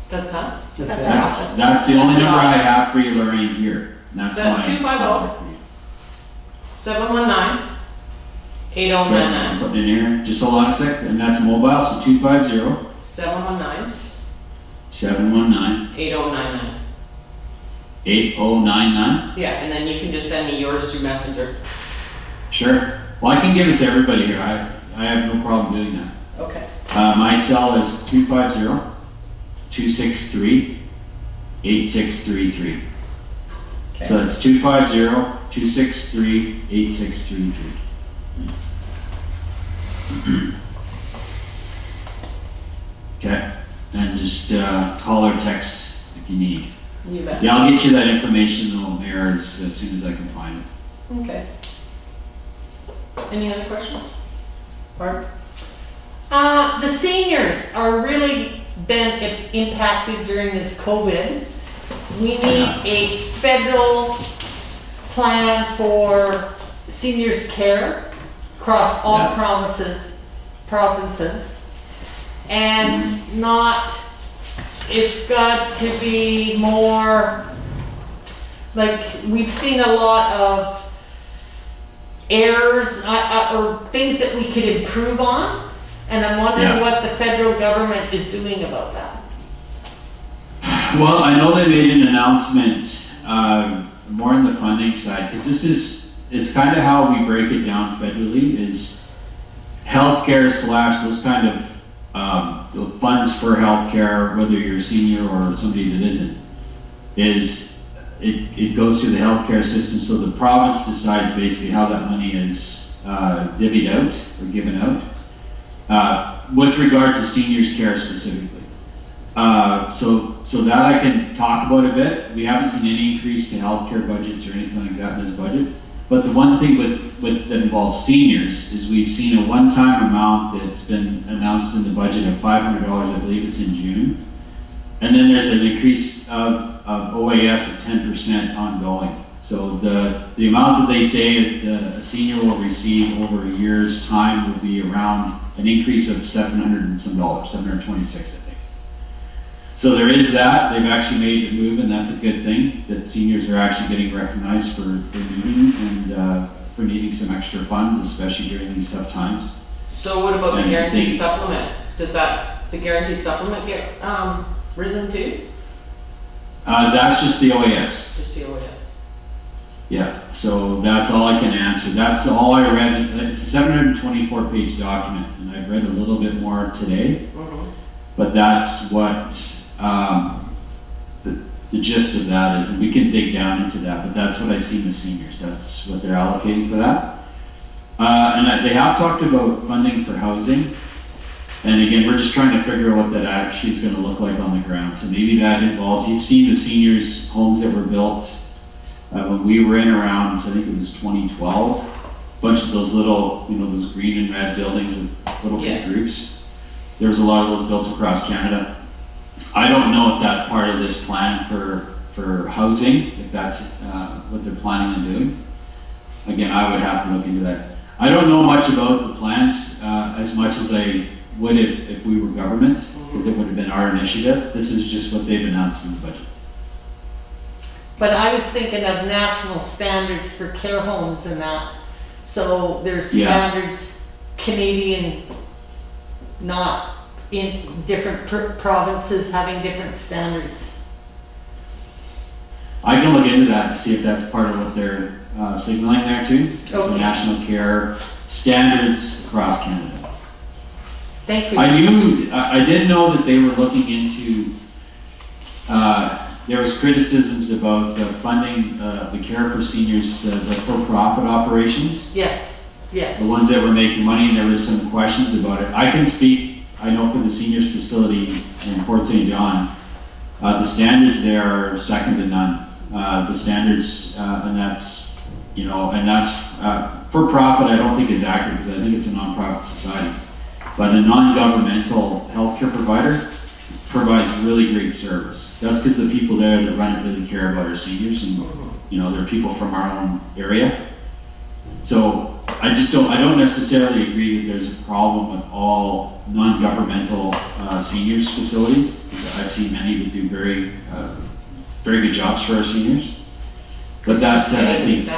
That's not? That's That's the our office. office. That's the only That's number the I office. have for you, Lorraine, here. And that's my 250. contact for you. 719-8099. Okay, I'm putting it in here. Just hold on a sec. And that's mobile, so 250 719 719 8099. 8099. Yeah, and then you can just send me yours through Messenger. Sure. Well, I can give it to everybody here. I have no problem doing that. Okay. My cell is 250-263-8633. So Okay. that's 250-263-8633. Okay, and just call or text if you need. You bet. Yeah, I'll get you that information though, Mayor, as soon as I can find it. Okay. Any other questions? Barb? The seniors are really been impacted during this COVID. We need a federal plan for seniors care across all Yeah. provinces. And it's got to be more, like, we've seen a lot of errors or things that we could improve on. And I'm wondering Yeah. what the federal government is doing about that. Well, I know they made an announcement more on the funding side, because it's kind of how we break it down federally, is healthcare / those kind of the funds for healthcare, whether you're a senior or somebody that isn't, it goes through the healthcare system. So the province decides basically how that money is divvied out or given out with regard to seniors care specifically. So that I can talk about a bit. We haven't seen any increase to healthcare budgets or anything like that in this budget. But the one thing that involves seniors is we've seen a one-time amount that's been announced in the budget of $500, I believe it's in June. And then there's an increase of OAS of 10% ongoing. So the amount that they say a senior will receive over a year's time will be around an increase of $700 and some dollars, $726, I think. So there is that. They've actually made a move, and that's a good thing, that seniors are actually getting recognized for needing and for needing some extra funds, especially during these tough times. So what about the And guaranteed things- supplement? Does the guaranteed supplement get risen too? That's just the OAS. Just the OAS? Yeah, so that's all I can answer. That's all I read. It's a 724-page document, and I've read a little bit more today, Mm-hmm. but that's what the gist of that is, and we can dig down into that, but that's what I've seen with seniors. That's what they're allocating for that. They have talked about funding for housing, and again, we're just trying to figure out what that actually is going to look like on the ground. So maybe that involves, you've seen the seniors' homes that were built when we were in around, I think it was 2012, a bunch of those little, those green and red buildings with little Yeah. groups. There was a lot of those built across Canada. I don't know if that's part of this plan for housing, if that's what they're planning on doing. Again, I would have to look into that. I don't know much about the plans as much as I would if we were government, because it would have been our initiative. This is just what they've announced in the budget. But I was thinking of national standards for care homes and that. So there's Yeah. standards, Canadian, not in different provinces having different standards. I can look into that to see if that's part of what they're signaling there too. So Okay. national care standards across Canada. Thank you. I did know that they were looking into, there was criticisms about funding the care for seniors, the for-profit operations, Yes, yes. the ones that were making money, and there was some questions about it. I can speak, I know for the seniors facility in Fort St. John, the standards there are second to none. The standards, and that's for profit, I don't think is accurate, because I think it's a nonprofit society. But a non-governmental healthcare provider provides really great service. That's because the people there that run it really care about our seniors, and they're people from our own area. So I don't necessarily agree that there's a problem with all non-governmental seniors facilities. I've seen many that do very good jobs for our seniors. But that said, I think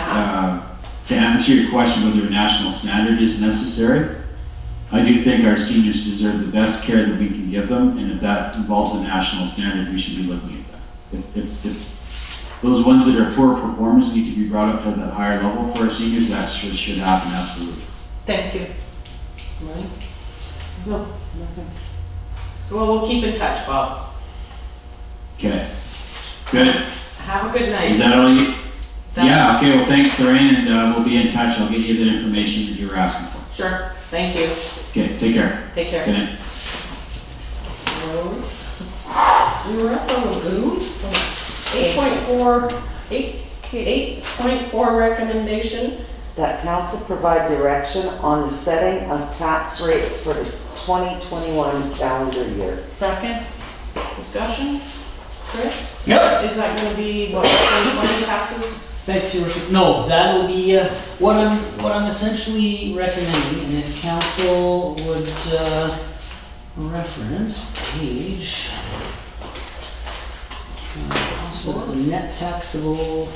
to answer your question whether a national standard is necessary, I do think our seniors deserve the best care that we can give them, and if that involves a national standard, we should be looking at that. those ones that are poor performers need to be brought up to that higher level for our seniors. That should happen, absolutely. Thank you. Right? No, nothing. Well, we'll keep in touch, Bob. Okay, good. Have a good night. Is that all you? That's- Yeah, okay, well, thanks, Lorraine, and we'll be in touch. I'll get you the information that you were asking for. Sure, thank you. Okay, take care. Take care. Good night. We were up on lagoon. 8.4 recommendation. That council provide direction on the setting of tax rates for the 2021 calendar year. Second? Discussion? Chris? Yep. Is that gonna be what, 2020 taxes? Thanks, Your Worship. No, that'll be what I'm essentially recommending, and if council would reference page. So it's the net taxable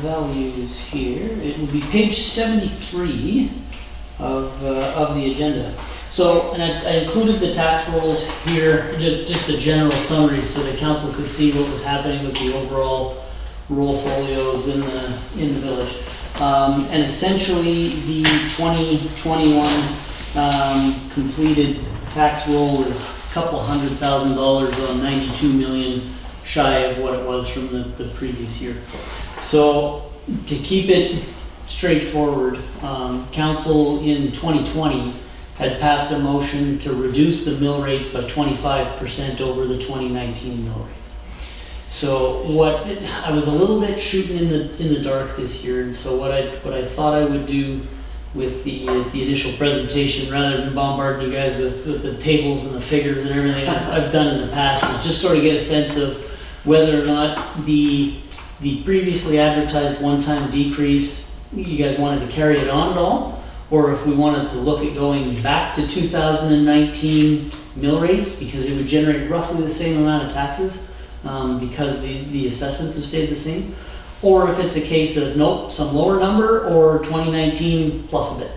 values here. It will be page 73 of the agenda. So, and I included the tax rolls here, just a general summary, so the council could see what was happening with the overall roll folios in the village. And essentially, the 2021 completed tax roll is a couple $100,000 on 92 million shy of what it was from the previous year. So to keep it straightforward, council in 2020 had passed a motion to reduce the mill rates by 25% over the 2019 mill rates. So I was a little bit shooting in the dark this year, and so what I thought I would do with the initial presentation, rather than bombarding you guys with the tables and the figures and everything I've done in the past, was just sort of get a sense of whether or not the previously advertised one-time decrease, you guys wanted to carry it on at all, or if we wanted to look at going back to 2019 mill rates, because it would generate roughly the same amount of taxes, because the assessments have stayed the same, or if it's a case of nope, some lower number, or 2019 plus a bit.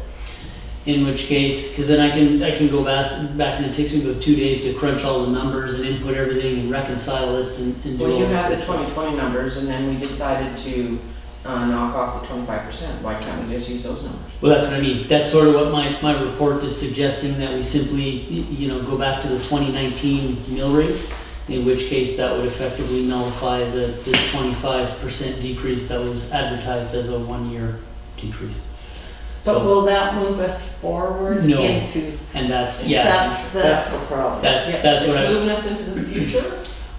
In which case, because then I can go back and it takes me about 2 days to crunch all the numbers and input everything and reconcile it and do Well, you all had the that. 2020 numbers, and then we decided to knock off the 25%. Why can't we just use those numbers? Well, that's what I mean. That's sort of what my report is suggesting, that we simply, go back to the 2019 mill rates, in which case that would effectively nullify the 25% decrease that was advertised as a 1-year decrease. But So- will that move us forward No. into? And that's That's the problem. that's what It's I. moving us into the future?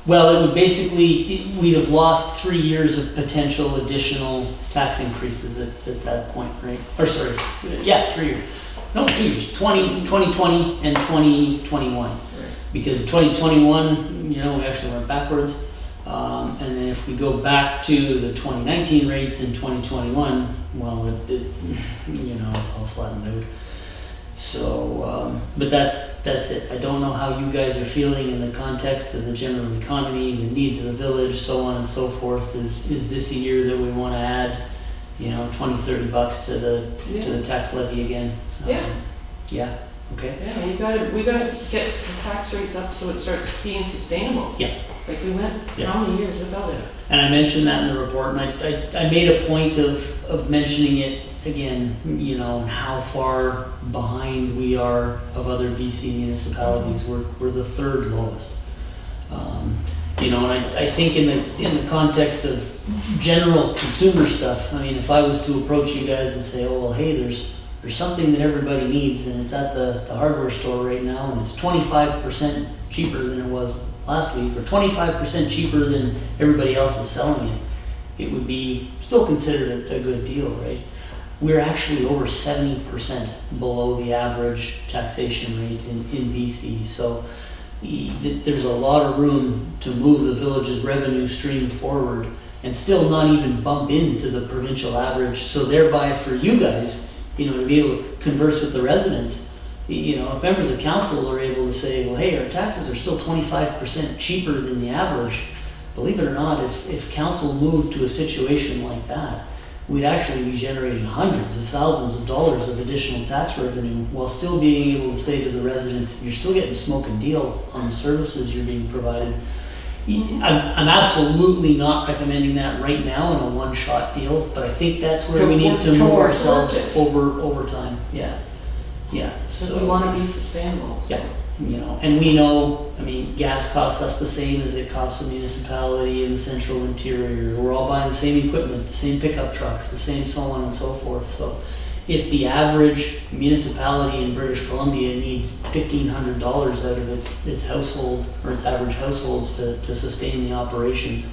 Well, it would basically, we'd have lost 3 years of potential additional tax increases at that point, right? Or sorry, 3 years. No, 2 years, 2020 and 2021. Because 2021, we actually went backwards. And then if we go back to the 2019 rates in 2021, well, it's all flattened out. So, but that's it. I don't know how you guys are feeling in the context of the general economy, the needs of the village, so on and so forth. Is this a year that we want to add, $20-30 to the tax levy again? Yeah. Yeah. Okay. Yeah, we gotta get the tax rates up so it starts being sustainable. Yeah. Like we went, Yeah. how many years without it? And I mentioned that in the report, and I made a point of mentioning it again, and how far behind we are of other BC municipalities. We're the third lowest. And I think in the context of general consumer stuff, I mean, if I was to approach you guys and say, oh, well, hey, there's something that everybody needs, and it's at the hardware store right now, and it's 25% cheaper than it was last week, or 25% cheaper than everybody else is selling it, it would be still considered a good deal, right? We're actually over 70% below the average taxation rate in BC. So there's a lot of room to move the village's revenue stream forward and still not even bump into the provincial average. So thereby for you guys, to be able to converse with the residents, if members of council are able to say, well, hey, our taxes are still 25% cheaper than the average, believe it or not, if council moved to a situation like that, we'd actually be generating hundreds of thousands of dollars of additional tax revenue while still being able to say to the residents, you're still getting smoke and deal on the services you're being provided. I'm absolutely not recommending that right now in a one-shot deal, but I think that's where we need to move Towards ourselves purpose. over time, yeah. Yeah, So we so, wanna be sustainable. Yeah. you know, and we know, I mean, gas costs us the same as it costs a municipality in the central interior. We're all buying the same equipment, the same pickup trucks, the same so on and so forth, so if the average municipality in British Columbia needs $1,500 out of its household, or its average households to sustain the operations,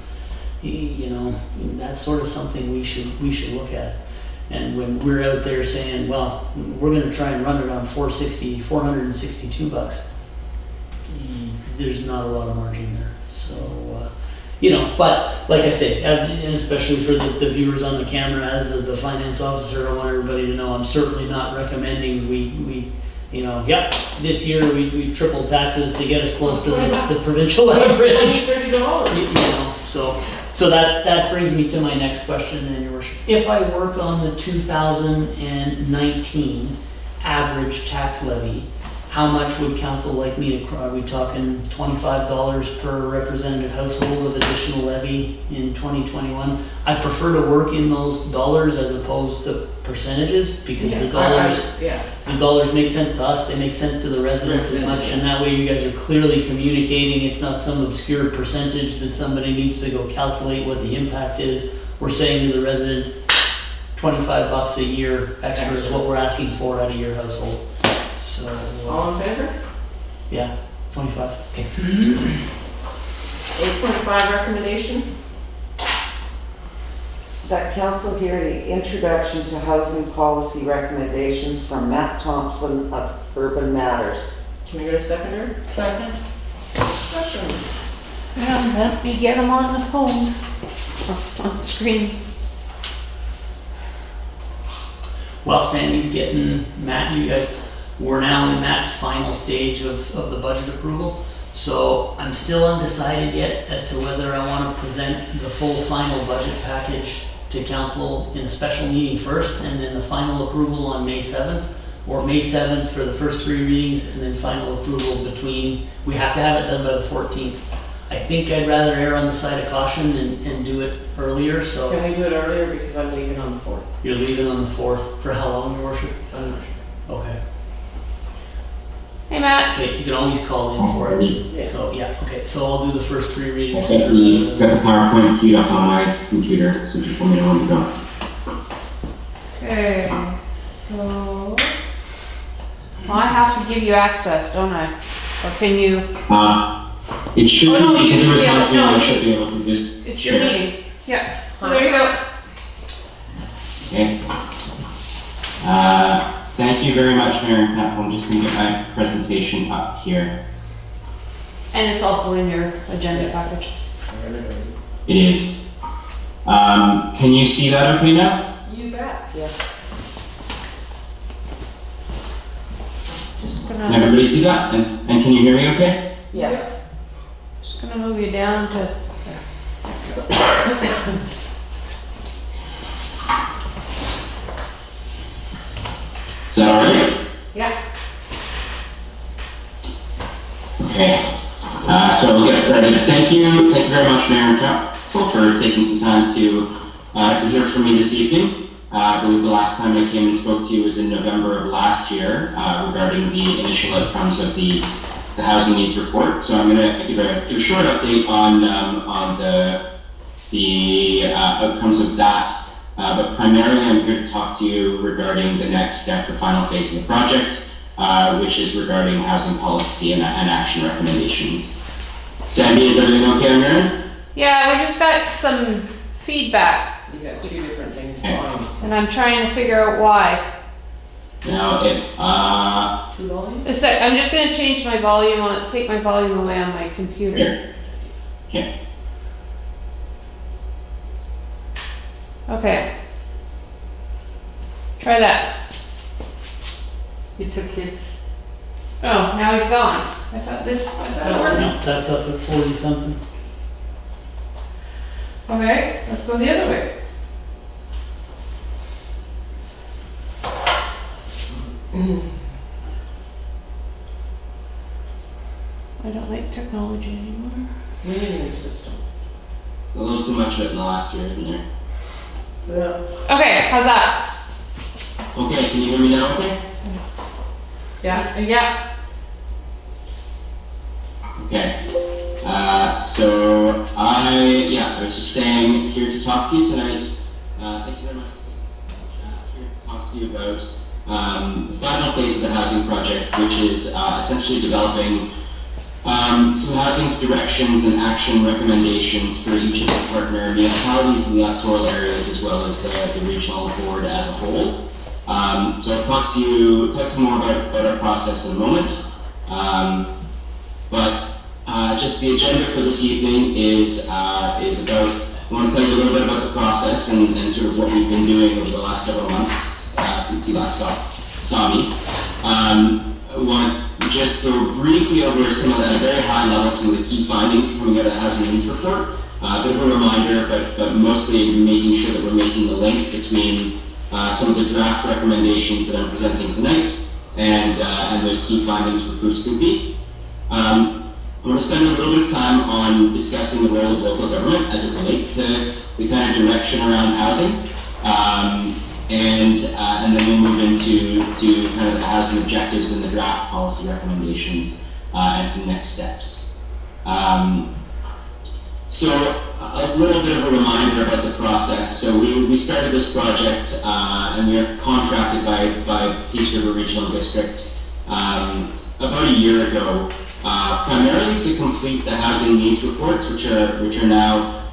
you know, that's sort of something we should look at. And when we're out there saying, well, we're gonna try and run it on $462, there's not a lot of margin there, so, you know, but like I say, and especially for the viewers on the camera, as the finance officer, I want everybody to know I'm certainly not recommending we you know, yep, this year we tripled taxes to get us close to the provincial average. $30. You know, so that brings me to my next question then, Your Worship. If I work on the 2019 average tax levy, how much would council like me to, are we talking $25 per representative household of additional levy in 2021? I prefer to work in those dollars as opposed to percentages, because the dollars make sense to us, they make sense to the residents as much, and that way you guys are clearly communicating. It's not some obscure percentage that somebody needs to go calculate what the impact is. We're saying to the residents, $25 a year extra is what we're asking for out of your household. So, All in favor? yeah, 25, okay. 8.5 recommendation? That council hear the introduction to housing policy recommendations from Matt Thompson of Urban Matters. Can we get a seconder? Second. Discussion. Yeah, let me get them on the phone, on the screen. While Sandy's getting Matt, you guys, we're now in that final stage of the budget approval. So I'm still undecided yet as to whether I want to present the full final budget package to council in a special meeting first, and then the final approval on May 7th, or May 7th for the first 3 readings, and then final approval between, we have to have it done by the 14th. I think I'd rather err on the side of caution and do it earlier, so. Can we do it earlier, because I'm leaving on the 4th? You're leaving on the 4th, for how long, Your Worship? I'm not sure. Okay. Hey, Matt. Okay, you can always call in for it. Yeah. So, yeah, okay, so I'll do the first 3 readings. Got the PowerPoint queued up on my computer, so just let me know when to go. Okay, so, well, I have to give you access, don't I? Or can you, It should Oh, no, be, because you it was should be one able- thing, no. I should be able to just it's your share. meeting? Yeah, so there you go. Okay. Thank you very much, Mayor and Council. I'm just going to get my presentation up here. And it's also in your agenda package. It is. Can you see that okay now? You bet. Yes. Just Can gonna, everybody see that? And can you hear me okay? Yes. just gonna move you down to, Is that all right? Yeah. Okay. So we'll get started. Thank you very much, Mayor and Council, for taking some time to hear from me this evening. I believe the last time I came and spoke to you was in November of last year regarding the initial outcomes of the housing needs report. So I'm going to give a short update on the outcomes of that. But primarily I'm here to talk to you regarding the next step, the final phase of the project, which is regarding housing policy and action recommendations. Sandy, is everything okay on your end? yeah, we just got some feedback You got 2 different things Okay. volumes. and I'm trying to figure out why. Now, 2 volumes? A sec, I'm just gonna change my volume on, take my volume away on my computer. here. Okay. Okay. Try that. He took his, Oh, now he's gone. I thought this, that's working. No, that's up at 40 something. Okay, let's go the other way. I don't like technology anymore. We need a new system. little too much of it in the last year, isn't there? Yeah. Okay, how's that? Okay, can you hear me now okay? Yeah. Okay. So I was just saying, here to talk to you tonight. Thank you very much for taking the chat. Here to talk to you about the final phase of the housing project, which is essentially developing some housing directions and action recommendations for each of the partner municipalities in the electoral areas, as well as the regional board as a whole. So I'll talk to you more about our process in a moment. But just the agenda for this evening is about, I want to tell you a little bit about the process and sort of what we've been doing over the last several months since you last saw me. I want to just go briefly over some of that, at a very high level, some of the key findings coming out of the Housing Needs Report. A bit of a reminder, but mostly making sure that we're making the link between some of the draft recommendations that I'm presenting tonight and those key findings for Goose Scoopy. I want to spend a little bit of time on discussing the role of local government as it relates to the kind of direction around housing, and then we'll move into kind of the housing objectives and the draft policy recommendations and some next steps. So a little bit of a reminder about the process. So we started this project and we are contracted by Peace River Regional District about a year ago, primarily to complete the housing needs reports, which are now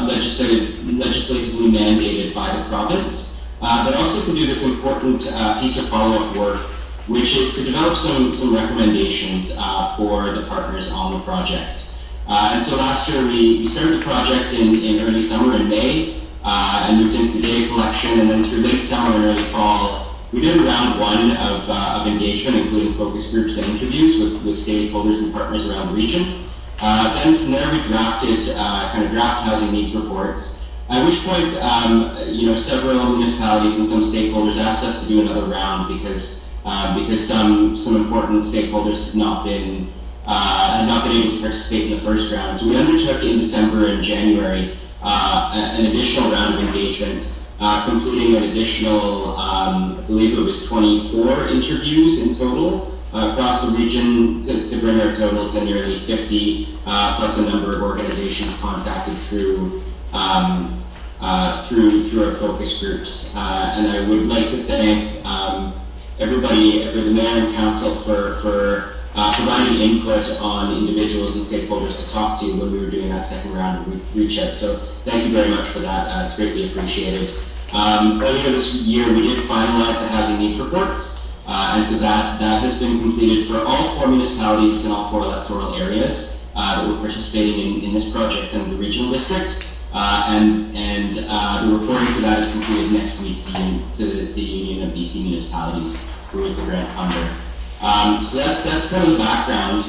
legislatively mandated by the province, but also to do this important piece of follow-up work, which is to develop some recommendations for the partners on the project. And so last year we started the project in early summer in May and moved into the data collection, and then through late summer and early fall we did round one of engagement, including focus groups and interviews with stakeholders and partners around the region. Then from there we drafted kind of draft housing needs reports, at which point several municipalities and some stakeholders asked us to do another round because some important stakeholders had not been able to participate in the first round. So we undertook in December and January an additional round of engagement, completing an additional, I believe it was 24 interviews in total across the region to bring our total to nearly 50, plus a number of organizations contacted through our focus groups. And I would like to thank everybody, the mayor and council for providing input on individuals and stakeholders to talk to when we were doing that second round of reach out. So thank you very much for that. It's greatly appreciated. Earlier this year, we did finalize the housing needs reports, and so that has been completed for all 4 municipalities in all 4 electoral areas that were participating in this project in the regional district. And the reporting for that is completed next week to the Union of BC Municipalities, who is the grant funder. So that's kind of the background.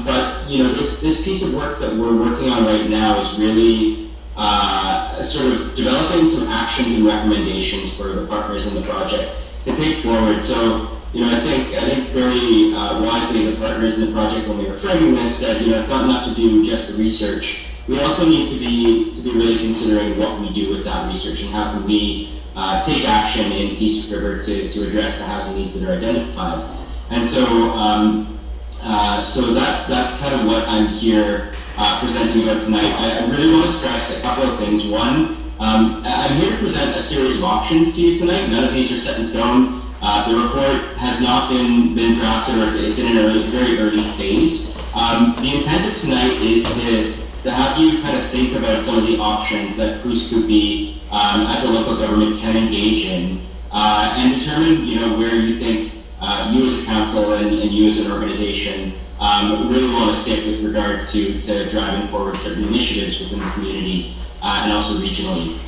But this piece of work that we're working on right now is really sort of developing some actions and recommendations for the partners in the project to take forward. So I think very wisely the partners in the project, when they were framing this, said it's not enough to do just the research. We also need to be really considering what we do with that research and how can we take action in Peace River to address the housing needs that are identified. And so, so that's kind of what I'm here presenting about tonight. I really want to stress a couple of things. One, I'm here to present a series of options to you tonight. None of these are set in stone. The report has not been drafted, or it's in a very early phase. The intent of tonight is to have you kind of think about some of the options that Goose Scoopy as a local government can engage in, and determine where you think you as a council and you as an organization really want to sit with regards to driving forward certain initiatives within the community and also regionally.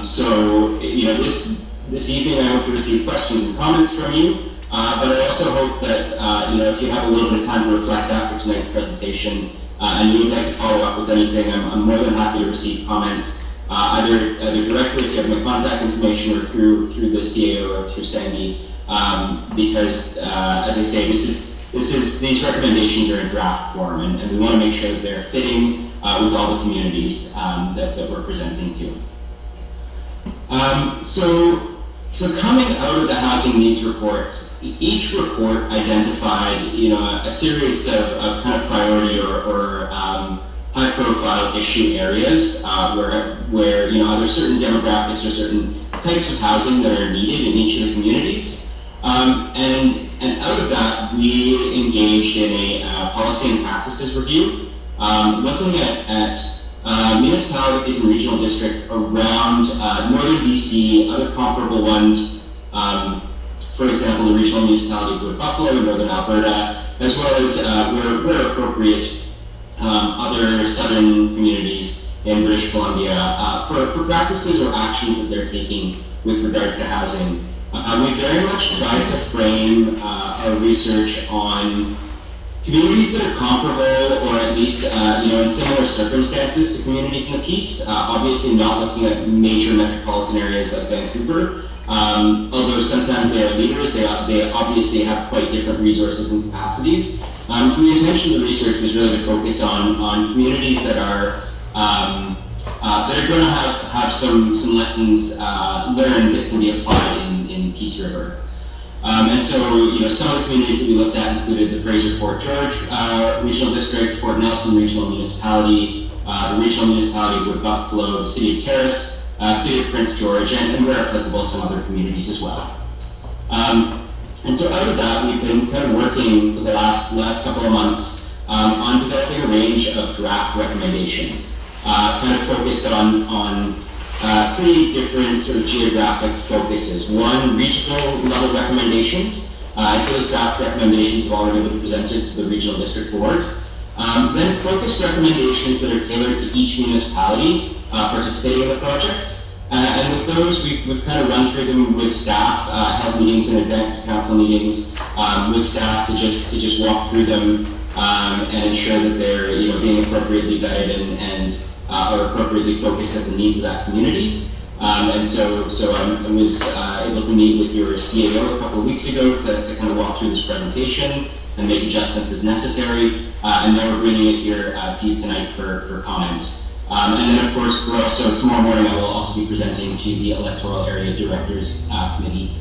So this evening I hope to receive questions and comments from you, but I also hope that if you have a little bit of time to reflect after tonight's presentation and you would like to follow up with anything, I'm more than happy to receive comments either directly if you have my contact information or through the CAO or through Sandy. Because as I say, these recommendations are in draft form, and we want to make sure that they're fitting with all the communities that we're presenting to. So coming out of the housing needs reports, each report identified, a series of kind of priority or high-profile issue areas where there's certain demographics or certain types of housing that are needed in each of the communities, and out of that we engaged in a policy and practices review, looking at municipalities and regional districts around northern BC, other comparable ones, for example, the regional municipality of Wood Buffalo in northern Alberta, as well as where appropriate, other southern communities in British Columbia for practices or actions that they're taking with regards to housing. We very much tried to frame our research on communities that are comparable or at least in similar circumstances to communities in the piece. Obviously not looking at major metropolitan areas like Vancouver, although sometimes they are leaders, they obviously have quite different resources and capacities. So the intention of the research was really to focus on communities that are going to have some lessons learned that can be applied in Peace River. And so, some of the communities that we looked at included the Fraser Fort George Regional District, Fort Nelson Regional Municipality, the Regional Municipality of Wood Buffalo, the City of Terrace, City of Prince George, and where applicable, some other communities as well. And so out of that, we've been kind of working for the last couple of months on developing a range of draft recommendations, kind of focused on three different sort of geographic focuses. One, regional level recommendations. So those draft recommendations have already been presented to the Regional District Board. Then focused recommendations that are tailored to each municipality participating in the project. And with those, we've kind of run through them with staff, held meetings in advance of council meetings with staff to just walk through them and ensure that they're being appropriately vetted and are appropriately focused at the needs of that community. And so I was able to meet with your CAO a couple of weeks ago to kind of walk through this presentation and make adjustments as necessary. And now we're bringing it here to you tonight for comment. And then of course, tomorrow morning I will also be presenting to the Electoral Area Directors Committee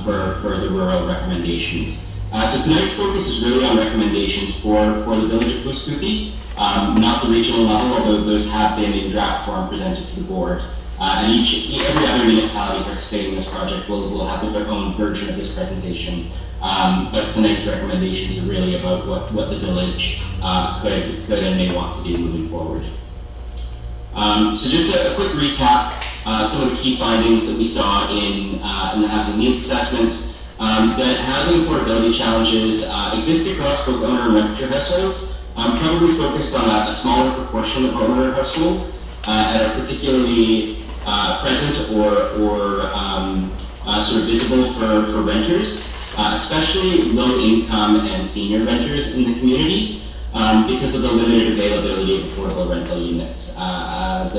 for the rural recommendations. So tonight's focus is really on recommendations for the village of Pouce Coupe, not the regional level, although those have been in draft form presented to the board. And every other municipality participating in this project will have their own version of this presentation. But tonight's recommendations are really about what the village could and may want to do moving forward. So just a quick recap, some of the key findings that we saw in the housing needs assessment. That housing affordability challenges exist across both owner and renter households, probably focused on a smaller proportion of owner households and are particularly present or sort of visible for renters, especially low-income and senior renters in the community. Because of the limited availability of affordable rental units. What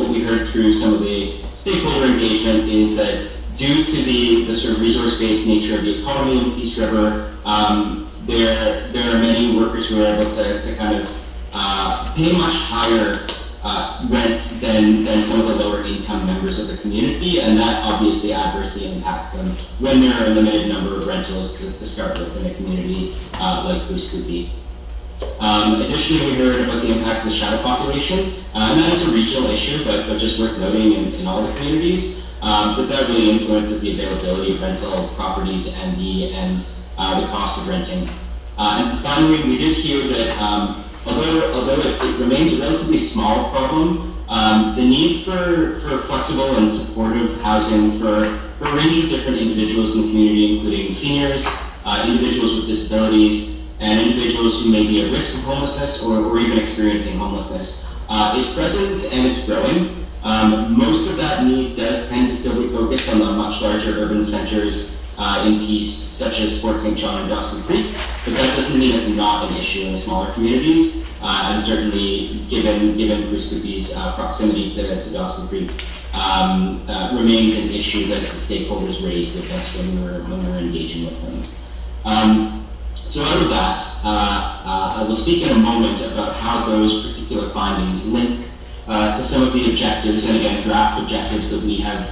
we heard through some of the stakeholder engagement is that due to the sort of resource-based nature of the economy in Peace River, there are many workers who are able to kind of pay much higher rents than some of the lower income members of the community, and that obviously adversely impacts them when there are a limited number of rentals to start with in a community like Pouce Coupe. Additionally, we heard about the impacts of the shadow population, and that is a regional issue, but just worth noting in all the communities, that really influences the availability of rental properties and the cost of renting. And finally, we did hear that although it remains a relatively small problem, the need for flexible and supportive housing for a range of different individuals in the community, including seniors, individuals with disabilities, and individuals who may be at risk of homelessness or even experiencing homelessness, is present and it's growing. Most of that need does tend to still be focused on the much larger urban centers in Peace, such as Fort St. John and Dawson Creek, but that doesn't mean it's not an issue in the smaller communities, and certainly given Pouce Coupe's proximity to Dawson Creek, remains an issue that the stakeholders raised with us when we were engaging with them. So out of that, I will speak in a moment about how those particular findings link to some of the objectives, and again, draft objectives that we have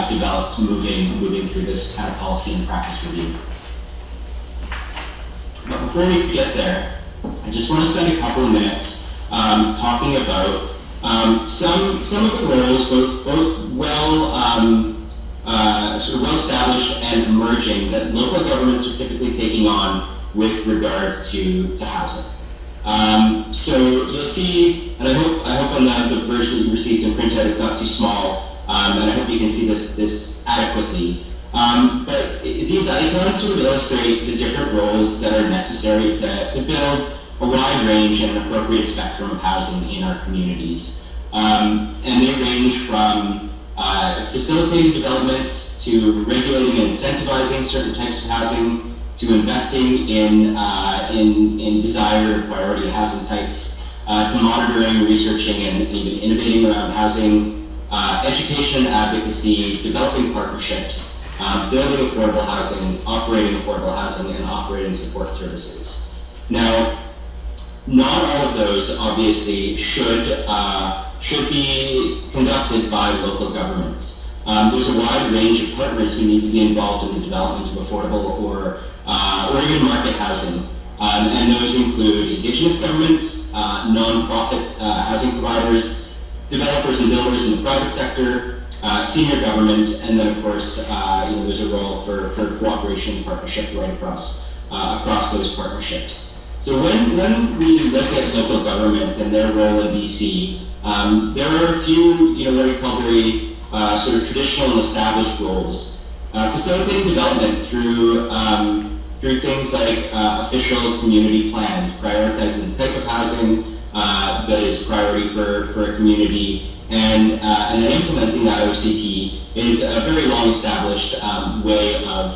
developed moving through this kind of policy and practice review. But before we get there, I just want to spend a couple of minutes talking about some of the roles, both sort of well established and emerging, that local governments are typically taking on with regards to housing. So you'll see, and I hope on the version that you received in printout it's not too small, and I hope you can see this adequately. But these icons sort of illustrate the different roles that are necessary to build a wide range and an appropriate spectrum of housing in our communities. And they range from facilitating development to regulating and incentivizing certain types of housing, to investing in desired or priority housing types, to monitoring, researching, and even innovating around housing, education, advocacy, developing partnerships, building affordable housing, operating affordable housing, and operating support services. Now, not all of those obviously should be conducted by local governments. There's a wide range of partners who need to be involved in the development of affordable or even market housing. And those include Indigenous governments, non-profit housing providers, developers and builders in the private sector, senior government, and then of course there's a role for cooperation and partnership right across those partnerships. So when we look at local governments and their role in BC, there are a few what we call very sort of traditional and established roles. Facilitating development through things like official community plans, prioritizing the type of housing that is a priority for a community, and then implementing that OCP is a very long established way of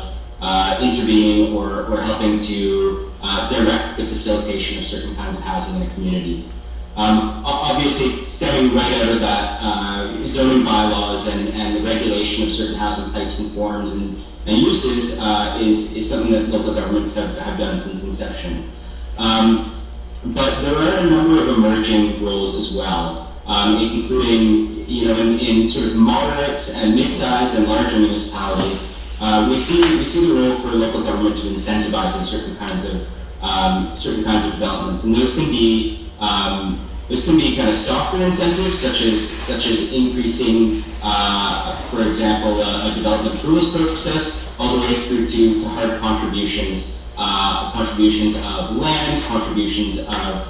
intervening or helping to direct the facilitation of certain kinds of housing in a community. Obviously, stemming right out of that, zoning bylaws and the regulation of certain housing types and forms and uses is something that local governments have done since inception. But there are a number of emerging roles as well, including in sort of moderate and mid-sized and larger municipalities. We see the role for local government to incentivizing certain kinds of developments, and those can be kind of softer incentives, such as increasing, for example, a development approvals process, all the way through to hard contributions of land, contributions of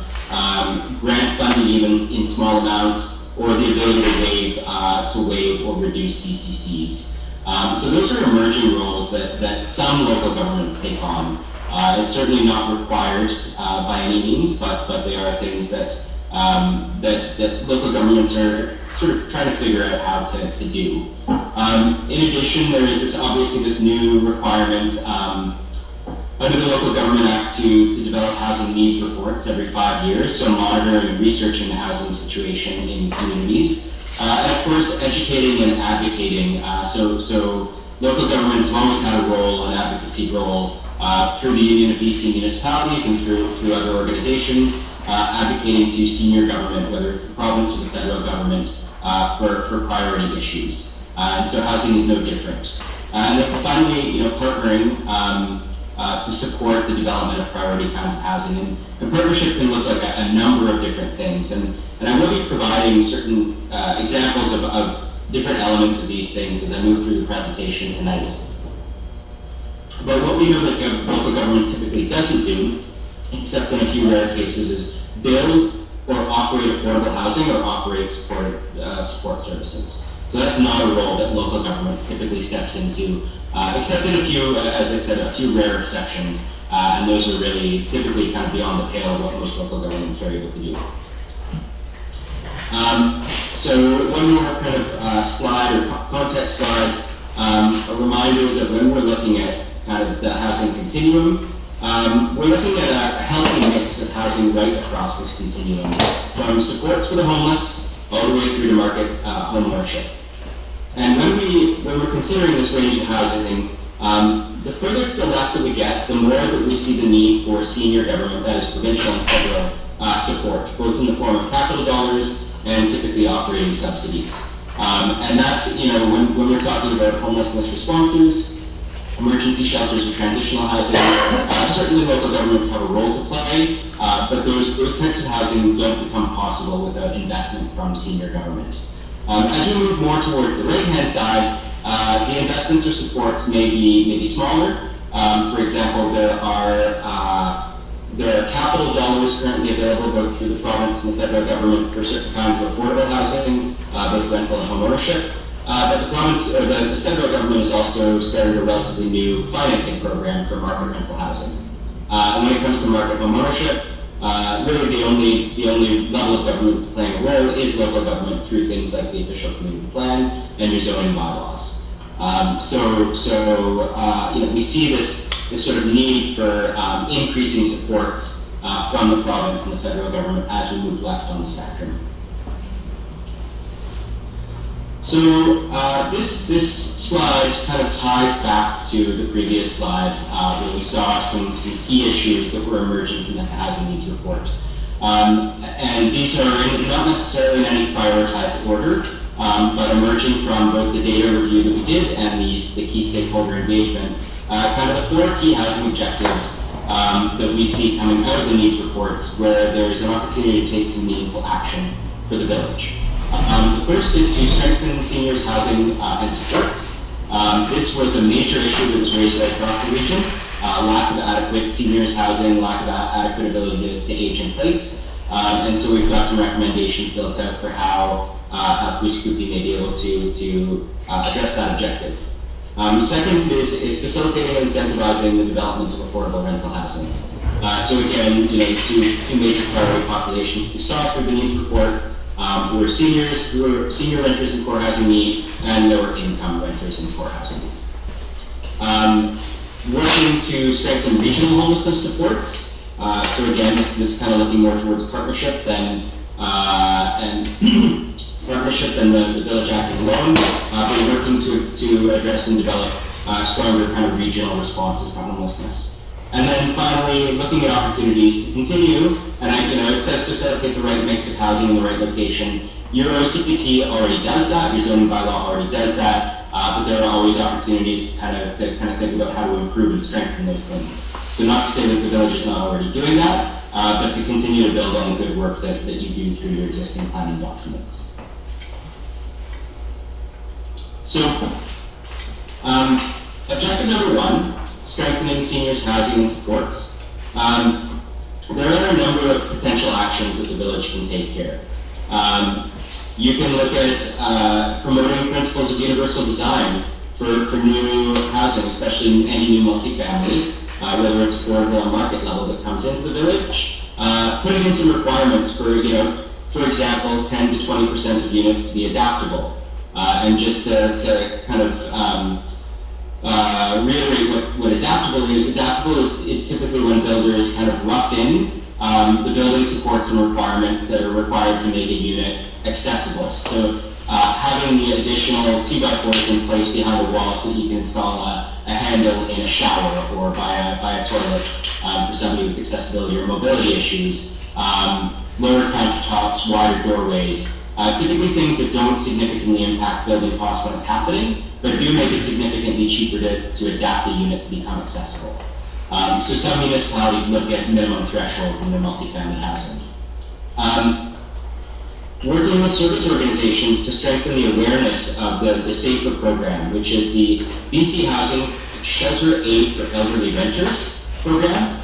grant funding, even in small amounts, or the ability to waive or reduce BCCs. So those are emerging roles that some local governments take on. It's certainly not required by any means, but they are things that local governments are sort of trying to figure out how to do. In addition, there is obviously this new requirement under the Local Government Act to develop housing needs reports every 5 years, so monitoring and researching the housing situation in communities. And of course, educating and advocating. So local governments have always had a role, an advocacy role, through the Union of BC Municipalities and through other organizations, advocating to senior government, whether it's the province or the federal government, for priority issues. And so housing is no different. And then finally, partnering to support the development of priority kinds of housing. And partnership can look like a number of different things. And I will be providing certain examples of different elements of these things as I move through the presentation tonight. But what we know that local government typically doesn't do, except in a few rare cases, is build or operate affordable housing or operate support services. So that's not a role that local government typically steps into, except in a few, as I said, a few rare exceptions, and those are really typically kind of beyond the pale of what most local governments are able to do. So one more kind of slide or context slide, a reminder that when we're looking at kind of the housing continuum, we're looking at a healthy mix of housing right across this continuum, from supports for the homeless all the way through to market home ownership. And when we're considering this range of housing, The further to the left that we get, the more that we see the need for senior government, that is provincial and federal support, both in the form of capital dollars and typically operating subsidies. And that's, when we're talking about homelessness responses, emergency shelters or transitional housing, certainly local governments have a role to play, but those types of housing don't become possible without investment from senior government. As we move more towards the right-hand side, the investments or supports may be smaller. For example, there are capital dollars currently available both through the province and the federal government for certain kinds of affordable housing, both rental and home ownership. But the province or the federal government has also started a relatively new financing program for market rental housing. And when it comes to market home ownership, really the only level of government that's playing a role is local government through things like the official community plan and your zoning bylaws. We see this sort of need for increasing supports from the province and the federal government as we move left on the spectrum. So this slide kind of ties back to the previous slide where we saw some key issues that were emerging from the housing needs report. And these are not necessarily in any prioritized order, but emerging from both the data review that we did and the key stakeholder engagement, kind of the 4 key housing objectives that we see coming out of the needs reports where there's an opportunity to take some meaningful action for the village. The first is to strengthen seniors' housing and supports. This was a major issue that was raised right across the region. Lack of adequate seniors' housing, lack of adequate ability to age in place. And so we've got some recommendations built out for how Puskupi may be able to address that objective. Second is facilitating and incentivizing the development of affordable rental housing. So again, two major priority populations we saw through the needs report were seniors who were senior renters in core housing need and lower income renters in core housing need. Working to strengthen regional homelessness supports. So again, this is kind of looking more towards partnership than the village acting alone, but we're working to address and develop stronger kind of regional responses to homelessness. And then finally, looking at opportunities to continue, and it says facilitate the right mix of housing in the right location. Your OCPP already does that, your zoning bylaw already does that, but there are always opportunities to kind of think about how to improve and strengthen those things. So not to say that the village is not already doing that, but to continue to build on the good work that you do through your existing planning documents. So, objective number 1, strengthening seniors' housing and supports. There are a number of potential actions that the village can take here. You can look at promoting principles of universal design for new housing, especially in any new multifamily, whether it's affordable or market level that comes into the village. Putting in some requirements for example, 10 to 20% of units to be adaptable. And just to kind of reiterate what adaptable is typically when builders kind of rough in the building supports and requirements that are required to make a unit accessible. So having the additional 2x4s in place behind the wall so that you can install a handle in a shower or by a toilet for somebody with accessibility or mobility issues, lower countertops, wider doorways, typically things that don't significantly impact building costs when it's happening, but do make it significantly cheaper to adapt the unit to become accessible. So some municipalities look at minimum thresholds in their multifamily housing. Working with service organizations to strengthen the awareness of the SAFER program, which is the BC Housing Shelter Aid for Elderly Renters program,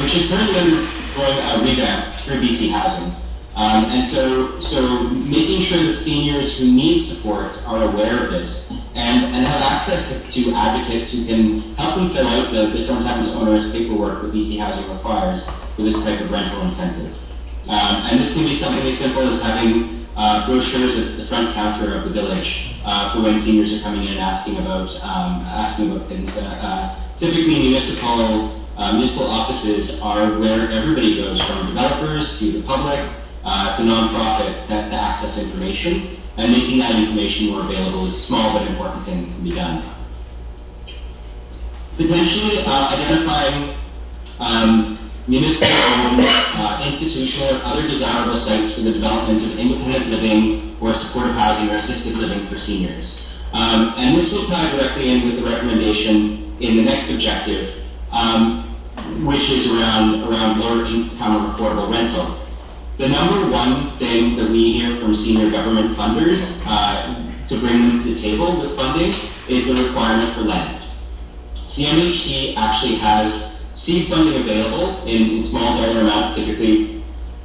which is currently undergoing a revamp through BC Housing. And so making sure that seniors who need supports are aware of this and have access to advocates who can help them fill out the sometimes onerous paperwork that BC Housing requires for this type of rental incentive. And this can be something as simple as having brochures at the front counter of the village for when seniors are coming in and asking about things. Typically, municipal offices are where everybody goes, from developers to the public to nonprofits to access information, and making that information more available is a small but important thing that can be done. potentially identifying municipal-owned, institutional, or other desirable sites for the development of independent living or supportive housing or assisted living for seniors. And this will tie directly in with the recommendation in the next objective, which is around lower income or affordable rental. The number one thing that we hear from senior government funders to bring them to the table with funding is the requirement for land. CMHC actually has seed funding available in small dollar amounts, typically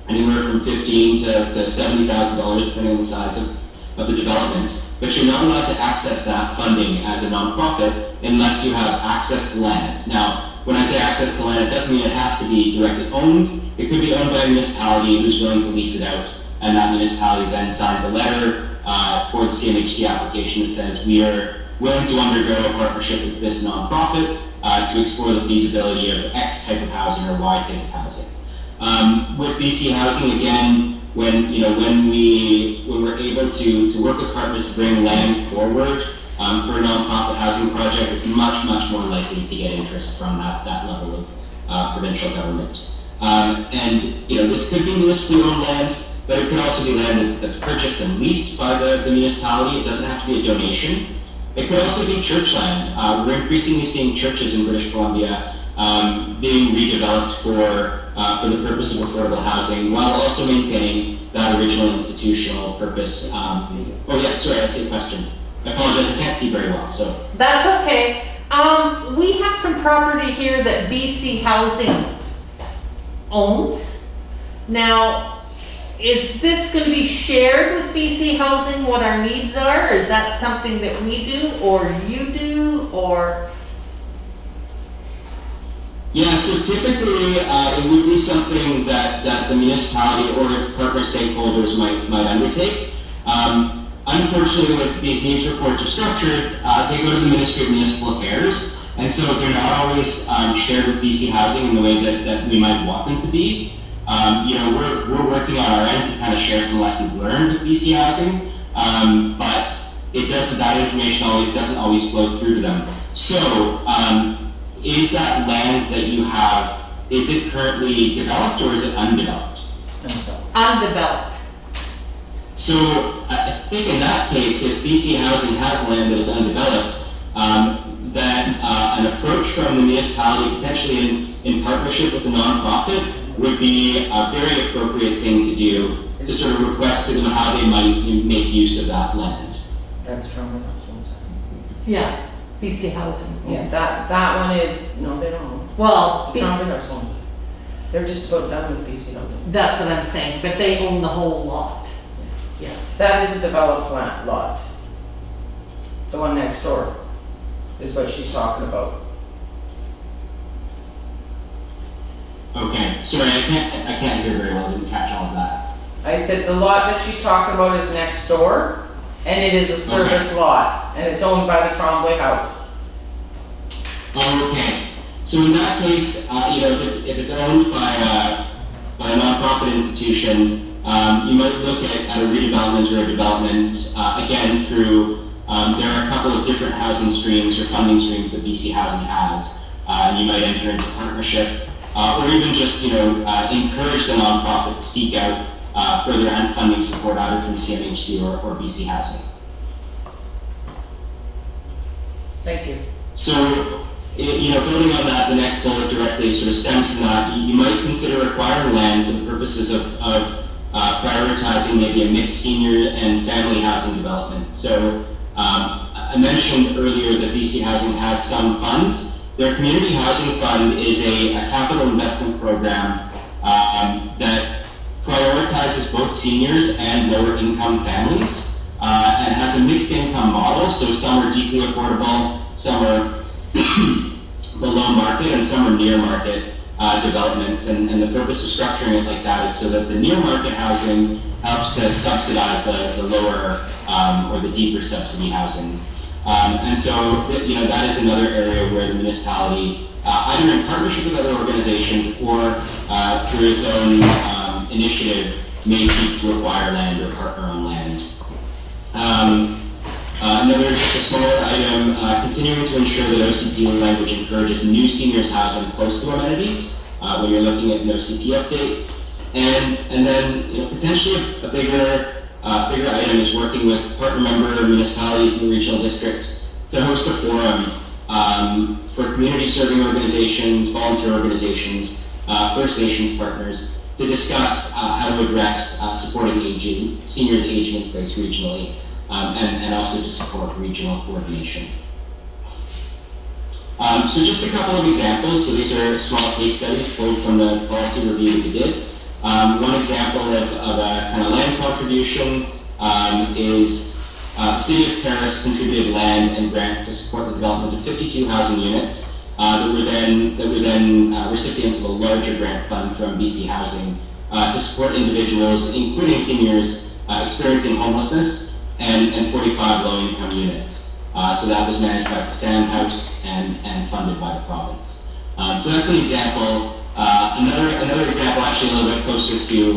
anywhere from $15,000 to $70,000, depending on the size of the development. But you're not allowed to access that funding as a nonprofit unless you have access to land. Now, when I say access to land, it doesn't mean it has to be directly owned. It could be owned by a municipality who's willing to lease it out, and that municipality then signs a letter for the CMHC application that says we are willing to undergo a partnership with this nonprofit to explore the feasibility of X type of housing or Y type of housing. With BC Housing, again, when we're able to work with partners to bring land forward for a nonprofit housing project, it's much more likely to get interest from that level of provincial government. And this could be municipally owned land, but it could also be land that's purchased and leased by the municipality. It doesn't have to be a donation. It could also be church land. We're increasingly seeing churches in British Columbia being redeveloped for the purpose of affordable housing, while also maintaining that original institutional purpose. Oh yes, sorry, I see a question. I apologize, I can't see very well, so. That's okay. We have some property here that BC Housing owns. Now, is this going to be shared with BC Housing, what our needs are? Is that something that we do, or you do, or? Yeah, so typically it would be something that the municipality or its partner stakeholders might undertake. Unfortunately, with these needs reports are structured, they go to the Ministry of Municipal Affairs, and so they're not always shared with BC Housing in the way that we might want them to be. We're working on our end to kind of share some lessons learned with BC Housing, but that information doesn't always flow through to them. So, is that land that you have, is it currently developed or is it undeveloped? Undeveloped. So I think in that case, if BC Housing has land that is undeveloped, then an approach from the municipality, potentially in partnership with a nonprofit, would be a very appropriate thing to do to sort of request to them how they might make use of that land. That's from Yeah, BC Housing. Yeah, that one is, no, they don't own. Well, They're just about done with BC Housing. that's what I'm saying, but they own the whole lot. Yeah. That is a developed lot. The one next door is what she's talking about. Okay, sorry, I can't hear very well. I didn't catch all of that. I said the lot that she's talking about is next door, and it is a service lot, and it's owned by the Tremblay House. Oh, okay. So in that case, if it's owned by a nonprofit institution, you might look at a redevelopment or a development again through. There are a couple of different housing streams or funding streams that BC Housing has, and you might enter into partnership, or even just encourage the nonprofit to seek out further funding support either from CMHC or BC Housing. Thank you. So, building on that, the next bullet directly sort of stems from that. You might consider acquiring land for the purposes of prioritizing maybe a mixed senior and family housing development. So, I mentioned earlier that BC Housing has some funds. Their community housing fund is a capital investment program that prioritizes both seniors and lower income families and has a mixed income model. So some are deeply affordable, some are below market, and some are near market developments. And the purpose of structuring it like that is so that the near market housing helps to subsidize the lower or the deeper subsidy housing. And so, that is another area where the municipality, either in partnership with other organizations or through its own initiative, may seek to acquire land or partner on land. And Another, just a smaller item, continuing to ensure that OCP language encourages new seniors housing close to amenities when you're looking at an OCP update. And then, potentially a bigger item is working with partner member municipalities in the regional district to host a forum for community serving organizations, volunteer organizations, First Nations partners to discuss how to address supporting seniors aging in place regionally, and also to support regional coordination. So just a couple of examples. So these are small case studies pulled from the policy review that we did. One example of a kind of land contribution is the City of Terrace contributed land and grants to support the development of 52 housing units that were then recipients of a larger grant fund from BC Housing to support individuals, including seniors, experiencing homelessness and 45 low-income units. So that was managed by Casan House and funded by the province. So that's an example. Another example, actually a little bit closer to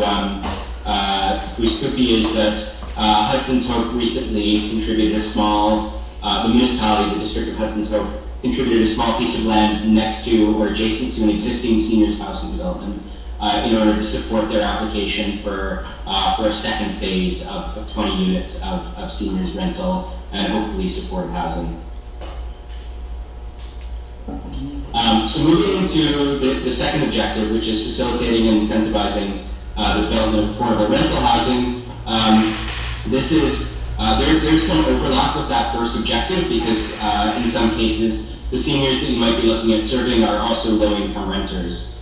Goose Cookie, is that Hudson's Hope recently contributed the municipality, the District of Hudson's Hope, contributed a small piece of land next to or adjacent to an existing seniors housing development in order to support their application for a second phase of 20 units of seniors rental and hopefully supported housing. So moving into the second objective, which is facilitating and incentivizing the development of affordable rental housing, there's some overlap with that first objective because in some cases the seniors that you might be looking at serving are also low-income renters.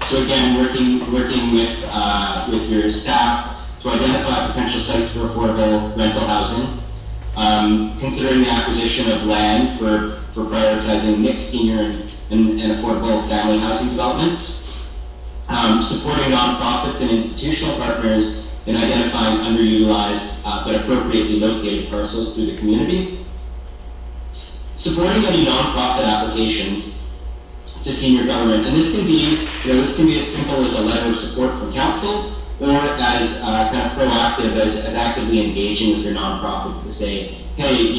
So again, working with your staff to identify potential sites for affordable rental housing, considering the acquisition of land for prioritizing mixed senior and affordable family housing developments, supporting nonprofits and institutional partners in identifying underutilized but appropriately located parcels through the community, supporting any nonprofit applications to senior government, and this can be as simple as a letter of support from council, or as kind of proactive as actively engaging with your nonprofits to say, hey,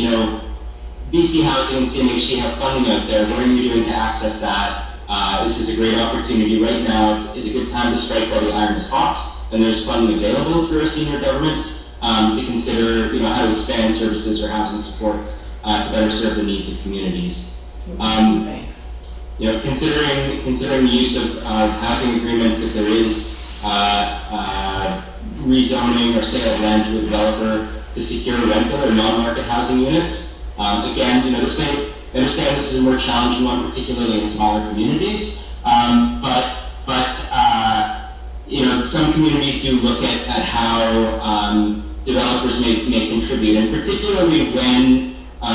BC Housing and CMHC have funding out there. What are you doing to access that? This is a great opportunity right now. It's a good time to strike while the iron is hot, and there's funding available for senior governments to consider, how to expand services or housing supports to better serve the needs of communities. Considering the use of housing agreements if there is rezoning or sale of land to a developer to secure rental or non-market housing units. Again, I understand this is a more challenging one, particularly in smaller communities, but some communities do look at how developers may contribute, and particularly when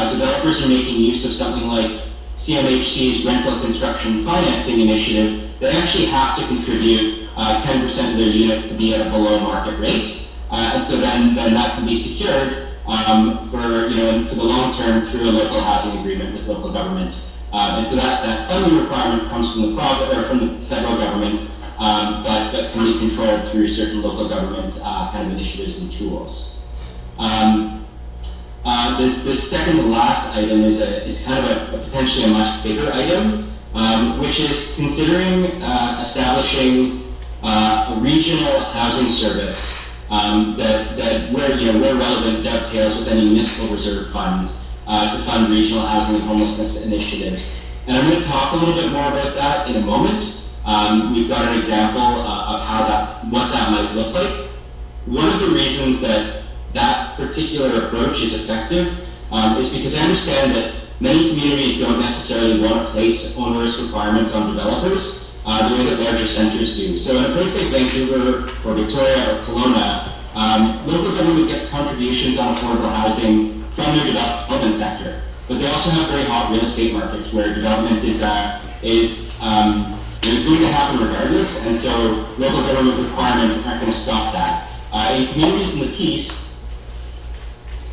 developers are making use of something like CMHC's rental construction financing initiative, they actually have to contribute 10% of their units to be at a below market rate, and so then that can be secured for the long term through a local housing agreement with local government, and so that funding requirement comes from the federal government, but can be controlled through certain local government kind of initiatives and tools. This second to last item is kind of a potentially a much bigger item, which is considering establishing a regional housing service that where relevant dovetails with any municipal reserve funds to fund regional housing and homelessness initiatives. And I'm going to talk a little bit more about that in a moment. We've got an example of what that might look like. One of the reasons that particular approach is effective is because I understand that many communities don't necessarily want to place onerous requirements on developers the way that larger centers do. So in a place like Vancouver or Victoria or Kelowna, local government gets contributions on affordable housing from their development sector, but they also have very hot real estate markets where development is going to happen regardless, and so local government requirements aren't going to stop that. In communities in the Peace,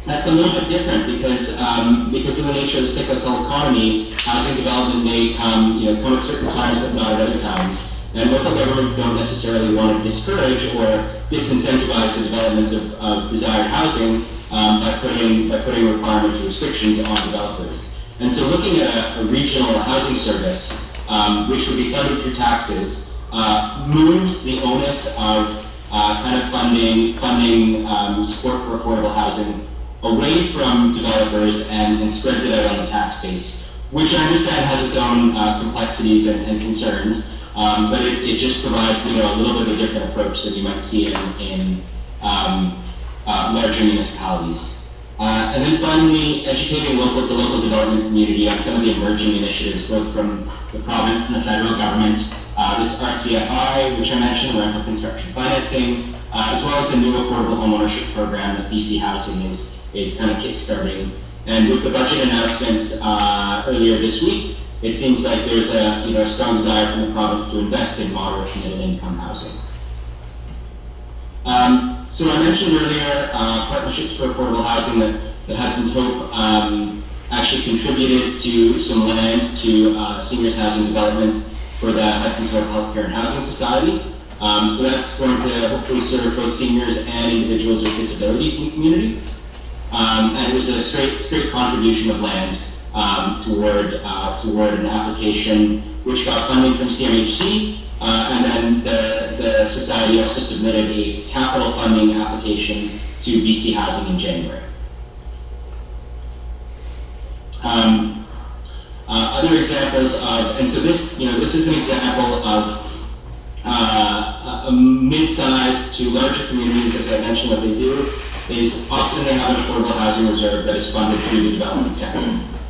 that's a little bit different because of the nature of the cyclical economy. Housing development may come at certain times, but not at other times. And local governments don't necessarily want to discourage or disincentivize the development of desired housing by putting requirements or restrictions on developers. And so looking at a regional housing service, which would be funded through taxes, moves the onus of kind of funding support for affordable housing away from developers and spreads it out on the tax base, which I understand has its own complexities and concerns, but it just provides a little bit of a different approach than you might see in larger municipalities. And then finally, educating the local development community on some of the emerging initiatives, both from the province and the federal government. This RCFI, which I mentioned, rental construction financing, as well as the new affordable homeownership program that BC Housing is kind of kickstarting. And with the budget announcements earlier this week, it seems like there's a strong desire from the province to invest in moderate and middle income housing. So I mentioned earlier partnerships for affordable housing that Hudson's Hope actually contributed to some land to seniors housing development for the Hudson's Hope Healthcare and Housing Society. So that's going to hopefully serve both seniors and individuals with disabilities in the community. And it was a straight contribution of land toward an application which got funding from CMHC, and then the Society also submitted a capital funding application to BC Housing in January. Other examples of, and so this is an example of a mid-sized to larger communities, as I mentioned. What they do is often they have an affordable housing reserve that is funded through the development sector.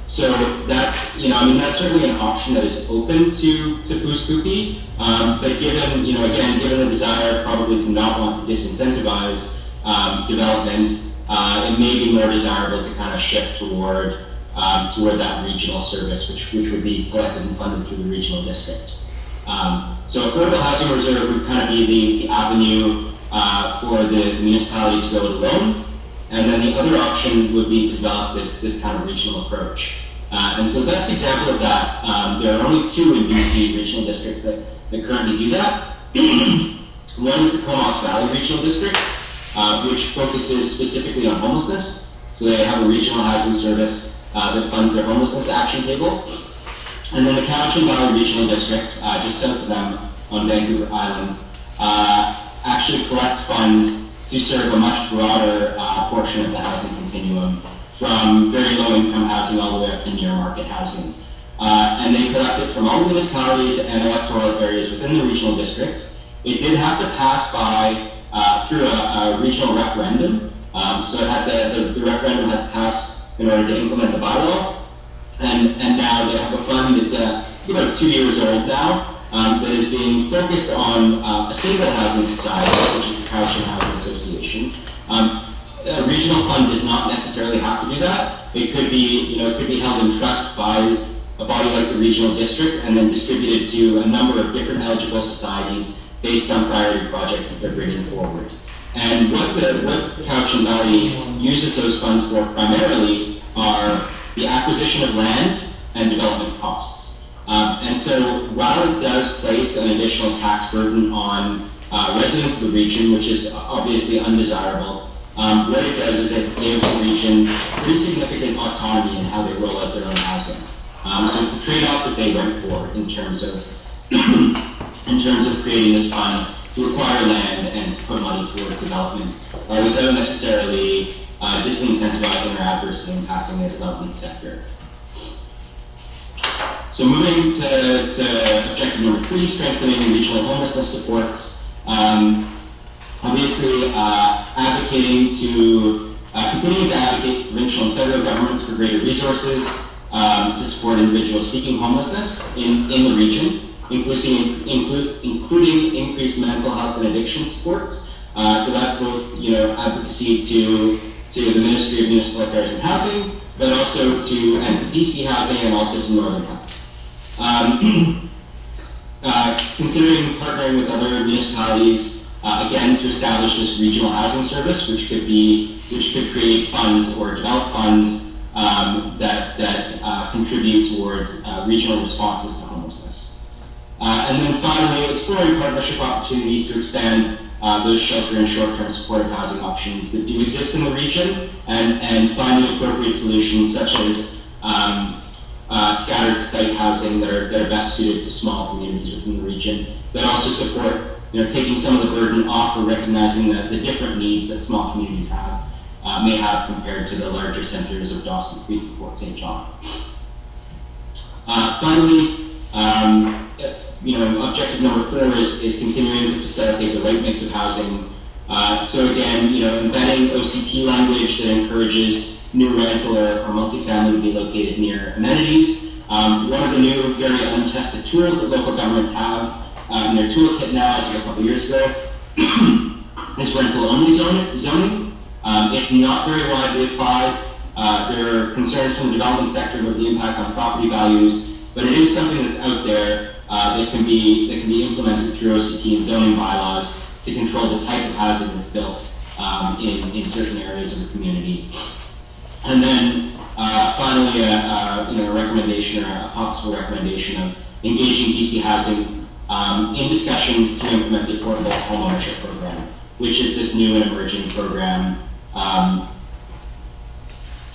So that's, that's certainly an option that is open to Pouce Coupe, but given the desire probably to not want to disincentivize development, it may be more desirable to kind of shift toward that regional service, which would be collected and funded through the regional district. So affordable housing reserve would kind of be the avenue for the municipality to go it alone. And then the other option would be to develop this kind of regional approach. And so the best example of that, there are only 2 in BC regional districts that currently do that. One is the Comox Valley Regional District, which focuses specifically on homelessness. So they have a regional housing service that funds their homelessness action table. And then the Cowichan Valley Regional District, just south of them on Vancouver Island, actually collects funds to serve a much broader portion of the housing continuum, from very low income housing all the way up to near market housing. And they collect it from all the municipalities and electoral areas within the regional district. It did have to pass by through a regional referendum. So it had to, the referendum had to pass in order to implement the bylaw. And now they have a fund, it's about 2 years old now, that is being focused on a single housing society, which is the Cowichan Housing Association. A regional fund does not necessarily have to do that. It could be, it could be held in trust by a body like the regional district and then distributed to a number of different eligible societies based on priority projects that they're bringing forward. And what Cowichan Valley uses those funds for primarily are the acquisition of land and development costs. And so while it does place an additional tax burden on residents of the region, which is obviously undesirable, what it does is it gives the region pretty significant autonomy in how they roll out their own housing. So it's a trade-off that they went for in terms of creating this fund to acquire land and to put money towards development without necessarily disincentivizing or adversely impacting the development sector. So moving to objective number 3, strengthening regional homelessness supports. Obviously, continuing to advocate to provincial and federal governments for greater resources to support individuals seeking homelessness in the region, including increased mental health and addiction supports. So that's both, advocacy to the Ministry of Municipal Affairs and Housing, but also to BC Housing and also to Northern Health. Considering partnering with other municipalities, again, to establish this regional housing service, which could create funds or develop funds that contribute towards regional responses to homelessness. And then finally, exploring partnership opportunities to expand those shelter and short-term supportive housing options that do exist in the region, and finding appropriate solutions such as scattered site housing that are best suited to small communities within the region, that also support, taking some of the burden off or recognizing the different needs that small communities may have compared to the larger centers of Dawson Creek and Fort St. John. Finally, objective number 4 is continuing to facilitate the right mix of housing. So again, embedding OCP language that encourages new rental or multifamily to be located near amenities. One of the new, very untested tools that local governments have in their toolkit now, as of a couple years ago, is rental-only zoning. It's not very widely applied. There are concerns from the development sector about the impact on property values, but it is something that's out there that can be implemented through OCP and zoning bylaws to control the type of housing that's built in certain areas of the community. And then finally, a recommendation, or a possible recommendation, of engaging BC Housing in discussions to implement the Affordable Homeownership Program, which is this new and emerging program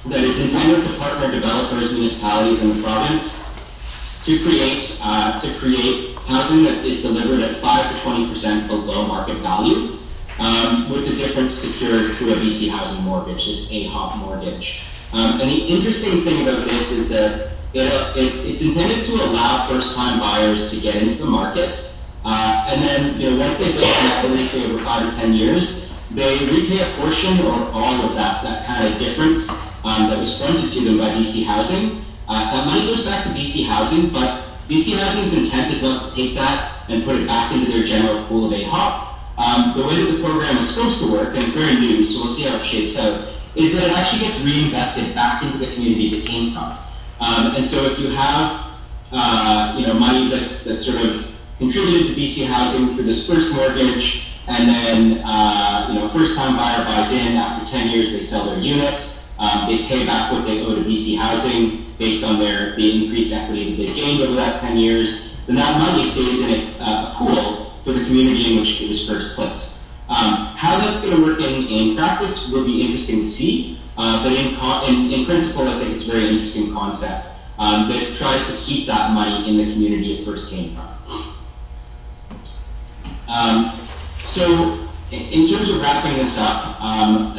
that is intended to partner developers, municipalities, and the province to create housing that is delivered at 5 to 20% below market value, with the difference secured through a BC Housing mortgage, this AHOP mortgage. And the interesting thing about this is that it's intended to allow first-time buyers to get into the market, and then once they've built an equity, say over 5 to 10 years, they repay a portion or all of that kind of difference that was fronted to them by BC Housing. That money goes back to BC Housing, but BC Housing's intent is not to take that and put it back into their general pool of AHOP. The way that the program is supposed to work, and it's very new, so we'll see how it shapes out, is that it actually gets reinvested back into the communities it came from. And so if you have money that's sort of contributed to BC Housing through this first mortgage, and then first-time buyer buys in, after 10 years they sell their unit, they pay back what they owe to BC Housing based on the increased equity that they've gained over that 10 years, then that money stays in a pool for the community in which it was first placed. How that's going to work in practice will be interesting to see, but in principle, I think it's a very interesting concept that tries to keep that money in the community it first came from. So in terms of wrapping this up,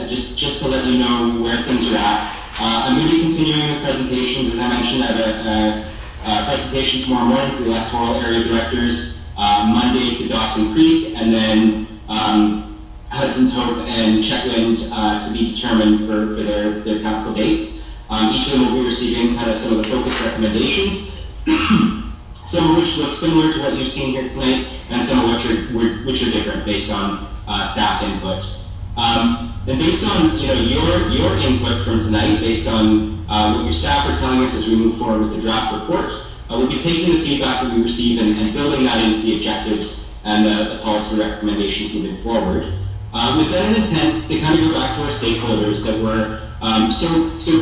just to let you know where things are at, I'm going to be continuing with presentations. As I mentioned, I have a presentation tomorrow morning for the electoral area directors, Monday to Dawson Creek, and then Hudson's Hope and Chetwynd to be determined for their council dates. Each of them will be receiving kind of some of the focused recommendations, some of which look similar to what you've seen here tonight, and some of which are different based on staff input. And based on your input from tonight, based on what your staff are telling us as we move forward with the draft report, we'll be taking the feedback that we receive and building that into the objectives and the policy recommendations moving forward. With then an intent to kind of go back to our stakeholders that were so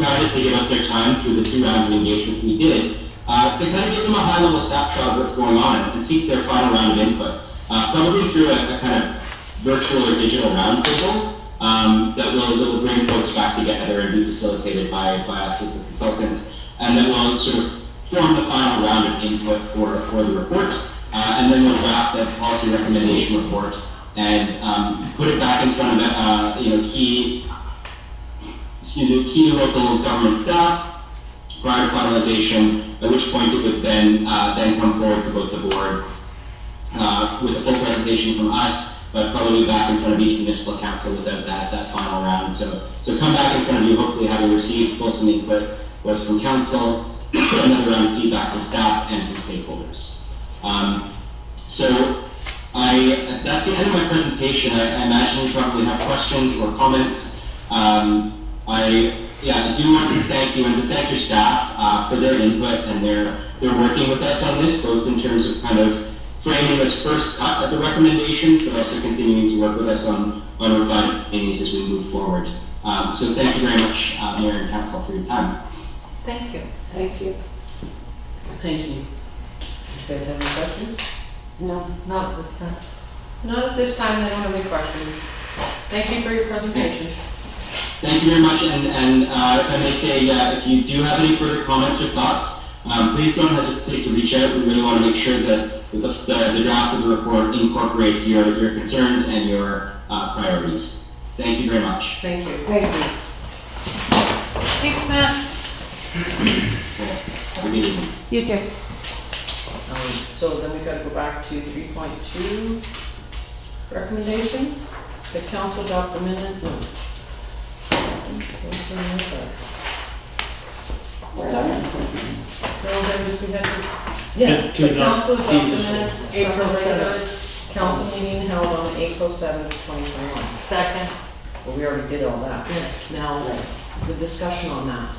kind as to give us their time through the 2 rounds of engagement we did, to kind of give them a high-level snapshot of what's going on and seek their final round of input, probably through a kind of virtual or digital roundtable that will bring folks back together and be facilitated by us as the consultants, and that will sort of form the final round of input for the report, and then we'll draft that policy recommendation report and put it back in front of key local government staff prior to finalization, at which point it would then come forward to both the board with a full presentation from us, but probably back in front of each municipal council without that final round. So come back in front of you, hopefully having received fulsome input both from council, another round of feedback from staff, and from stakeholders. That's the end of my presentation. I imagine you probably have questions or comments. I do want to thank you and to thank your staff for their input, and they're working with us on this, both in terms of kind of framing this first cut at the recommendations, but also continuing to work with us on refining these as we move forward. So thank you very much, Mayor and Council, for your time. Thank you. Thank you. Thank you. You guys have any questions? No. Not this time. Not at this time, they don't have any questions. Thank you for your presentation. Thank you very much, and if I may say, if you do have any further comments or thoughts, please don't hesitate to reach out. We really want to make sure that the draft of the report incorporates your concerns and your priorities. Thank you very much. Thank you. Thank you. Thanks, Matt. Have a good evening. You too. So then we gotta go back to 3.2 recommendation. The council adopt the minute. No. What's the minute there? So then we had to, yeah, To the adopt council adopt the the initial. minutes from April the regular council meeting held on April 7th, 2021. Second. Well, we already did all that. Yeah. Now, the discussion on that.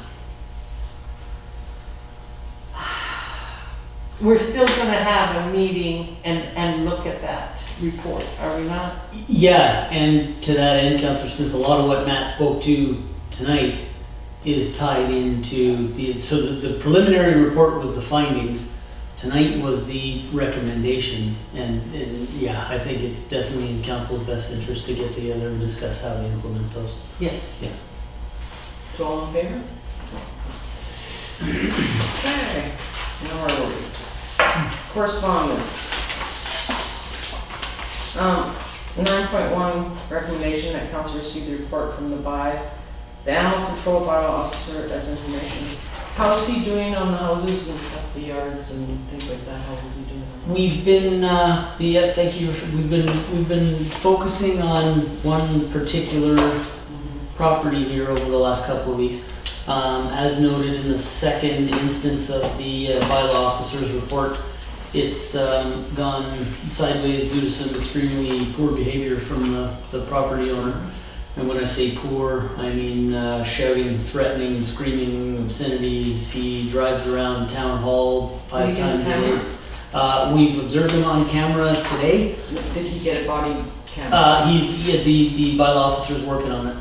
We're still gonna have a meeting and look at that report, are we not? Yeah, and to that end, Councillor Smith, a lot of what Matt spoke to tonight is tied into so the preliminary report was the findings. Tonight was the recommendations, and yeah, I think it's definitely in council's best interest to get together and discuss how to implement those. Yes. Yeah. So all in favor? Okay, now where are we? Correspondence. 9.1 recommendation that council receive the report from the animal control bylaw officer as information. How's he doing on the houses and stuff, the yards and things like that? How is he doing on that? We've been, yeah, thank you. We've been focusing on one particular property here over the last couple of weeks. As noted in the second instance of the bylaw officer's report, it's gone sideways due to some extremely poor behavior from the property owner. And when I say poor, I mean shouting, threatening, screaming, obscenities. He drives around town hall 5 times a day. We've observed him on camera today. Did he get a body camera? The bylaw officer's working on it.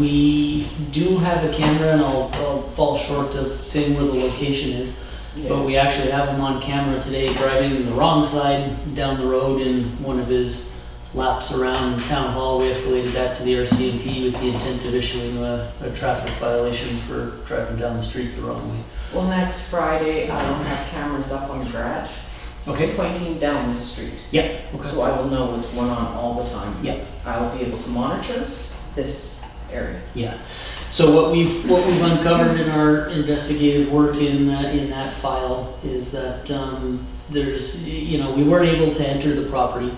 We do have a camera, and I'll fall short of saying where the location is. Yeah. But we actually have him on camera today driving the wrong side down the road in one of his laps around town hall. We escalated that to the RCMP with the intent of issuing a traffic violation for driving down the street the wrong way. Well, next Friday, I don't have cameras up on the garage. Okay. Pointing down this street. Yep. Okay. So I will know what's going on all the time. Yep. I will be able to monitor this area. Yeah. So what we've uncovered in our investigative work in that file is that there's, we weren't able to enter the property,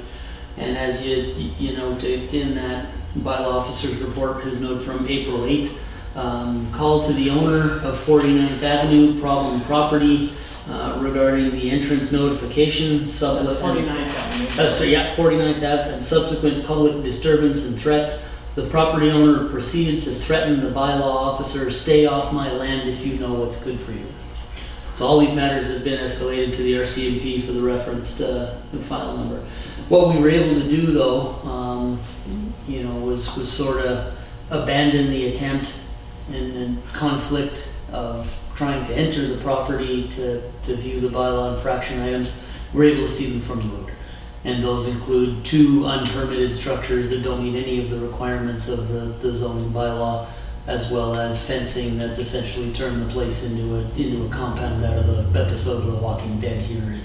and as you note in that bylaw officer's report, his note from April 8th, call to the owner of 49th Avenue, problem property, regarding the entrance notification, 49th Avenue. 49th Ave, and subsequent public disturbance and threats. The property owner proceeded to threaten the bylaw officer, "Stay off my land if you know what's good for you." So all these matters have been escalated to the RCMP for the referenced file number. What we were able to do, though, was sort of abandon the attempt and conflict of trying to enter the property to view the bylaw infraction items. We're able to see them from the road. And those include 2 unpermitted structures that don't meet any of the requirements of the zoning bylaw, as well as fencing that's essentially turned the place into a compound out of the episode of The Walking Dead here.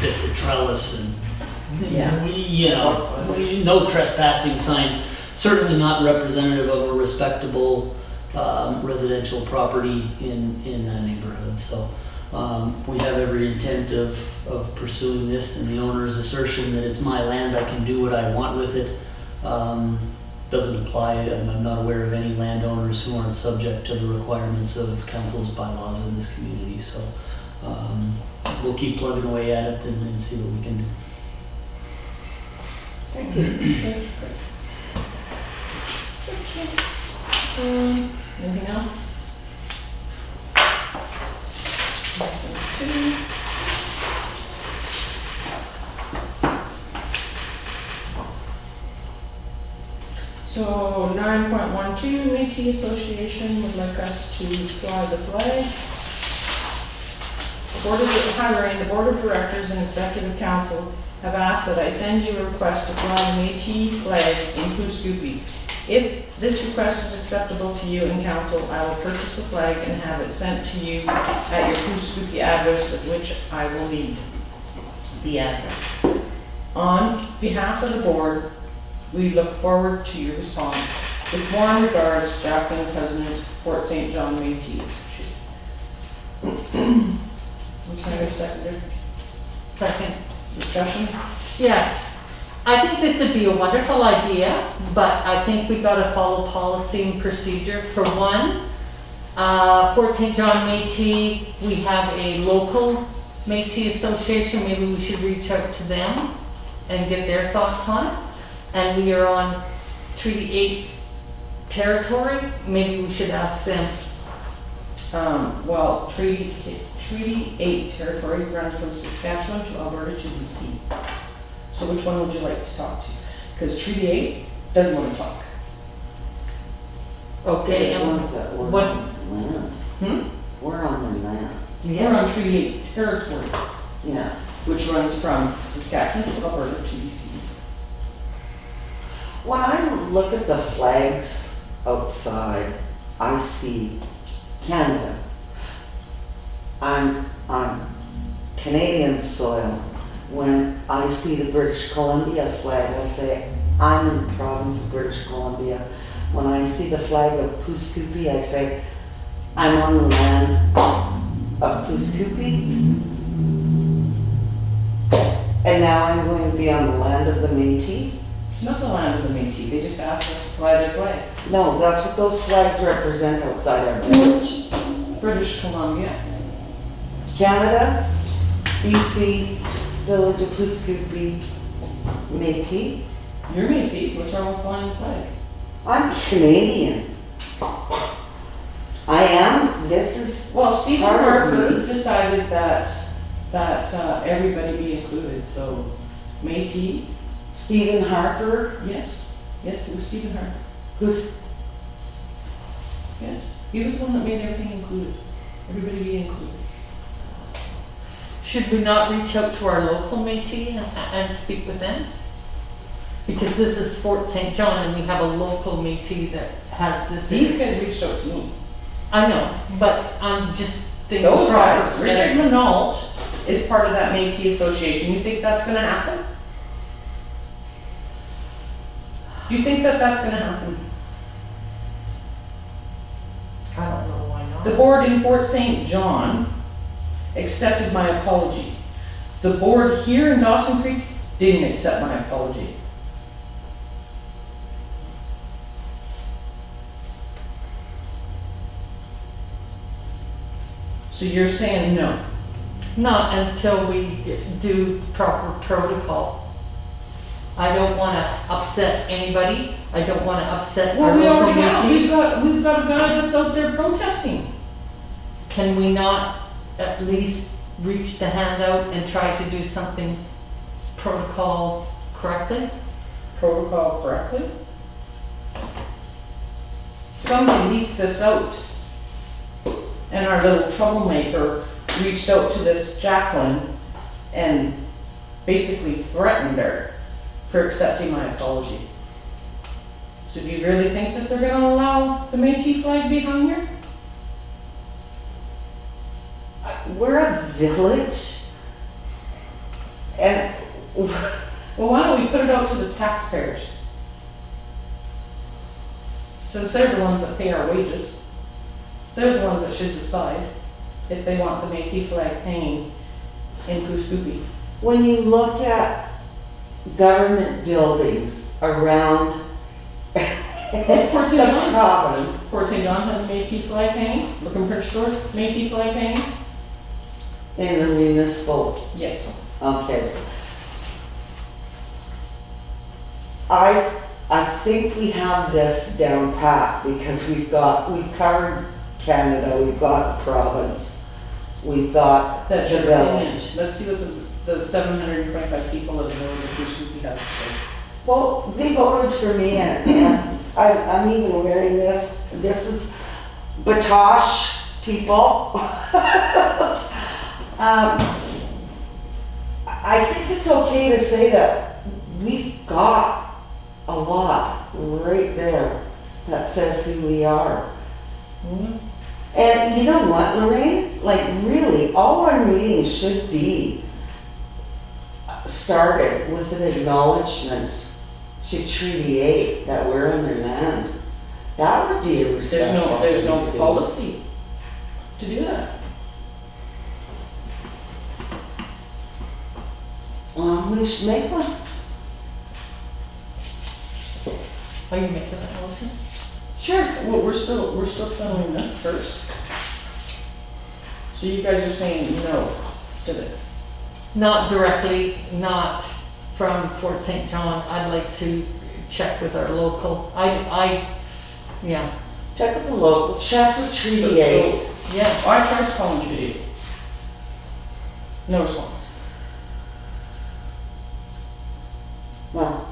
Bits of trellis and, no trespassing signs. Certainly not representative of a respectable residential property in that neighborhood. So we have every intent of pursuing this, and the owner's assertion that it's my land, I can do what I want with it, doesn't apply. I'm not aware of any landowners who aren't subject to the requirements of council's bylaws in this community. So we'll keep plugging away at it and see what we can do. Thank you. Thank you, Chris. Okay. Anything else? 2. So 9.12, Métis Association would like us to fly the flag. the Board of Directors and Executive Council have asked that I send you a request to fly the Métis flag in Koosgoopie. If this request is acceptable to you and council, I will purchase the flag and have it sent to you at your Koosgoopie address, of which I will need the address. On behalf of the board, we look forward to your response. With warm regards, Jacqueline, President, Fort St. John Métis. Can I get a seconder? Second. Discussion? Yes, I think this would be a wonderful idea, but I think we've got to follow policy and procedure. For one, Fort St. John Métis, we have a local Métis association. Maybe we should reach out to them and get their thoughts on it. And we are on Treaty 8's territory. Maybe we should ask them. Well, Treaty 8 territory runs from Saskatchewan to Alberta to BC. So which one would you like to talk to? Because Treaty 8 doesn't want to talk. Okay, We're and on land. Hmm? We're on the land. We're on Treaty 8 territory, Yeah. which runs from Saskatchewan to Alberta to BC. When I look at the flags outside, I see Canada. I'm on Canadian soil. When I see the British Columbia flag, I say, I'm in the province of British Columbia. When I see the flag of Koosgoopie, I say, I'm on the land of Koosgoopie. And now I'm going to be on the land of the Métis. It's not the land of the Métis, they just asked us to fly their flag. No, that's what those flags represent outside our village. British Columbia. Canada, BC, Village of Koosgoopie, Métis. You're Métis, what's wrong with flying the flag? I'm Canadian. I am, this is, Well, Stephen Part of Harper me. decided that everybody be included, so Métis, Stephen Harper, yes, it was Stephen Harper, who's, yes. He was the one that made everything included, everybody be included. should we not reach out to our local Métis and speak with them? Because this is Fort St. John and we have a local Métis that has this. These guys reached out to me. I know, but I'm just thinking. Those guys, proper- Richard Renault is part of that Métis association, you think that's gonna happen? You think that that's gonna happen? I don't know why not. The board in Fort St. John accepted my apology. The board here in Dawson Creek didn't accept my apology. So you're saying no? Not until we do proper protocol. I don't want to upset anybody. I don't want to upset our Well, we local already have, Métis. we've got a guy that's out there protesting. Can we not at least reach the hand out and try to do something protocol correctly? Protocol correctly? Somebody leaked this out. And our little troublemaker reached out to this Jacqueline and basically threatened her for accepting my apology. So do you really think that they're gonna allow the Métis flag be hung here? we're a village. And Well, why don't we put it out to the taxpayers? Since they're the ones that pay our wages, they're the ones that should decide if they want the Métis flag hanging in Koosgoopie. when you look at government buildings around Fort St. the John. province, Fort St. John has a Métis flag hanging, looking pretty short, Métis flag hanging? in the municipal, Yes. okay. I think we have this down pat because we've covered Canada, we've got the province, we've got the That's your village. opinion. Let's see what the 725 people of the village of Koosgoopie have to say. Well, they voted for me and I'm even wearing this. This is Batosh people. I think it's okay to say that we've got a lot right there that says who we are. And you know what, Lorraine? Like really, all our meetings should be started with an acknowledgement to Treaty 8 that we're on their land. That would be a respectful There's thing no to do. policy to do that. We should make one. Are you making that motion? Sure. Well, we're still settling this first. So you guys are saying no to it? Not directly, not from Fort St. John. I'd like to check with our local. Yeah, Check with the local, check with Treaty 8. yeah. I tried to call him Judy. No response. Well,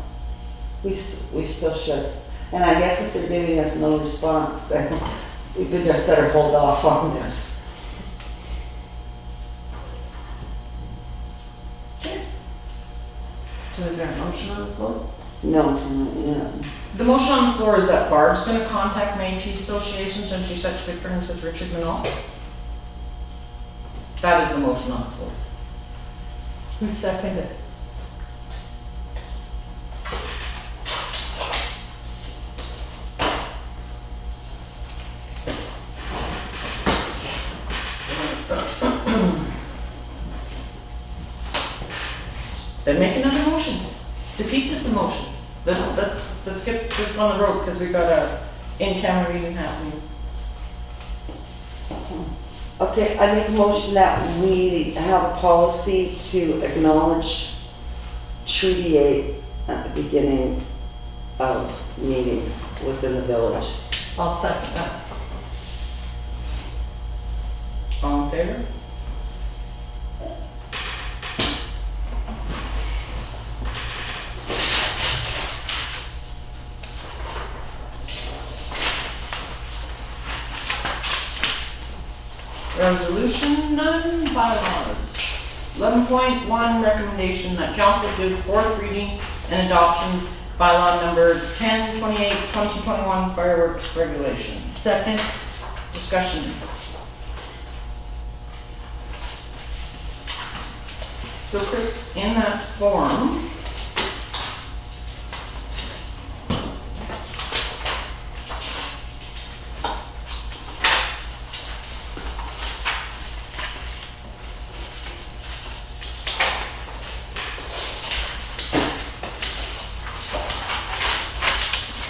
we still should. And I guess if they're giving us no response, then we could just better hold off on this. So is there a motion on the floor? No, yeah. The motion on the floor is that Barb's gonna contact Métis Association since she's such good friends with Richard Manal. That is the motion on the floor. Who seconded it? Then make another motion. Defeat this emotion. Let's get this on the road because we've got a in-camera meeting happening. Okay, I make a motion that we have a policy to acknowledge Treaty 8 at the beginning of meetings within the village. I'll second that. All in favor? Resolution none, bylaws. 11.1 recommendation that council gives fourth reading and adoption bylaw number 10/28/2021 fireworks regulation. Second. Discussion. So Chris, in that form,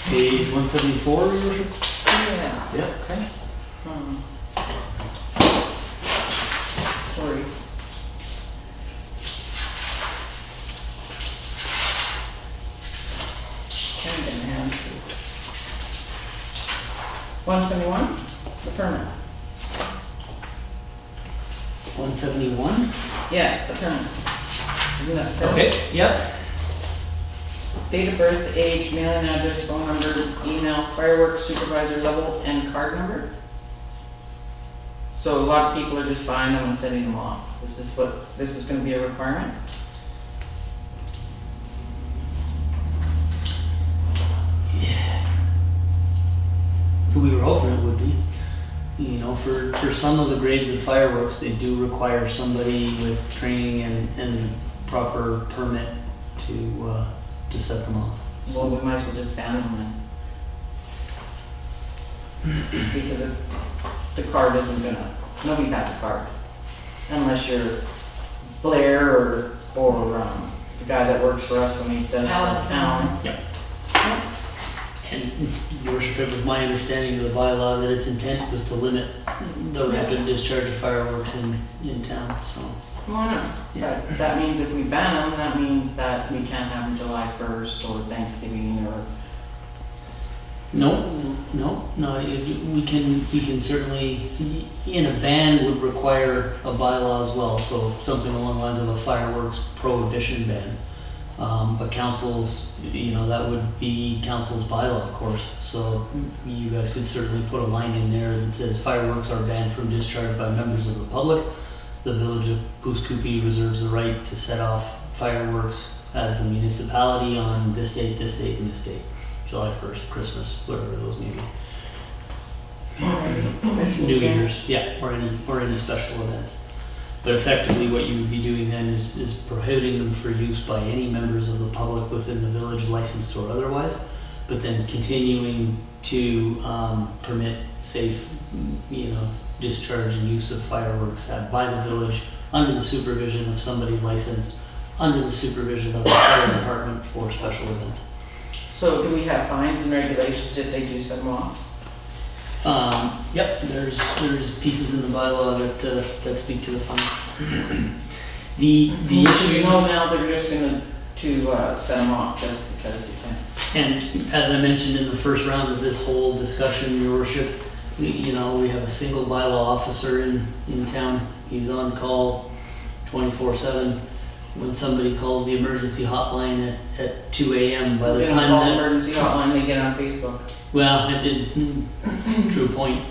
Page 174, Your Worship? yeah. Yep. Okay. Sorry. Can't get my hands to it. 171, the permit. 171? Yeah, the permit. Isn't that the permit? Okay, yep. Date of birth, age, mailing address, phone number, email, fireworks supervisor level, and card number. So a lot of people are just buying them and sending them off. This is gonna be a requirement? We were hoping it would be. You know, for some of the grades of fireworks, they do require somebody with training and proper permit to set them off. Well, we might as well just ban them then. Because the card isn't gonna, nobody has a card. Unless you're Blair or the guy that works for us when he does Alan. Yep. And Your Worship, it was my understanding of the bylaw that its intent was to limit the rapid discharge of fireworks in town, so. Why not? Yeah. But that means if we ban them, that means that we can't have them July 1st or Thanksgiving or. No, we can certainly, in a ban would require a bylaw as well, so something along the lines of a fireworks prohibition ban. But councils, you know, that would be council's bylaw, of course, so you guys could certainly put a line in there that says fireworks are banned from discharge by members of the public, the village of Booscoopy reserves the right to set off fireworks as the municipality on this date, and this date. July 1st, Christmas, whatever those may be. New Year's, yeah, or any special events. But effectively what you would be doing then is prohibiting them for use by any members of the public within the village, licensed or otherwise, but then continuing to permit safe, discharge and use of fireworks by the village under the supervision of somebody licensed, under the supervision of the fire department for special events. So do we have fines and regulations if they do set them off? Yep, there's pieces in the bylaw that speak to the fines. The issue, Now they're just going to set them off just because you can. and as I mentioned in the first round of this whole discussion, Your Worship, we have a single bylaw officer in town. He's on call 24/7. When somebody calls the emergency hotline at 2 a.m. by the time call that emergency hotline, they get on Facebook. Well, I did, true point,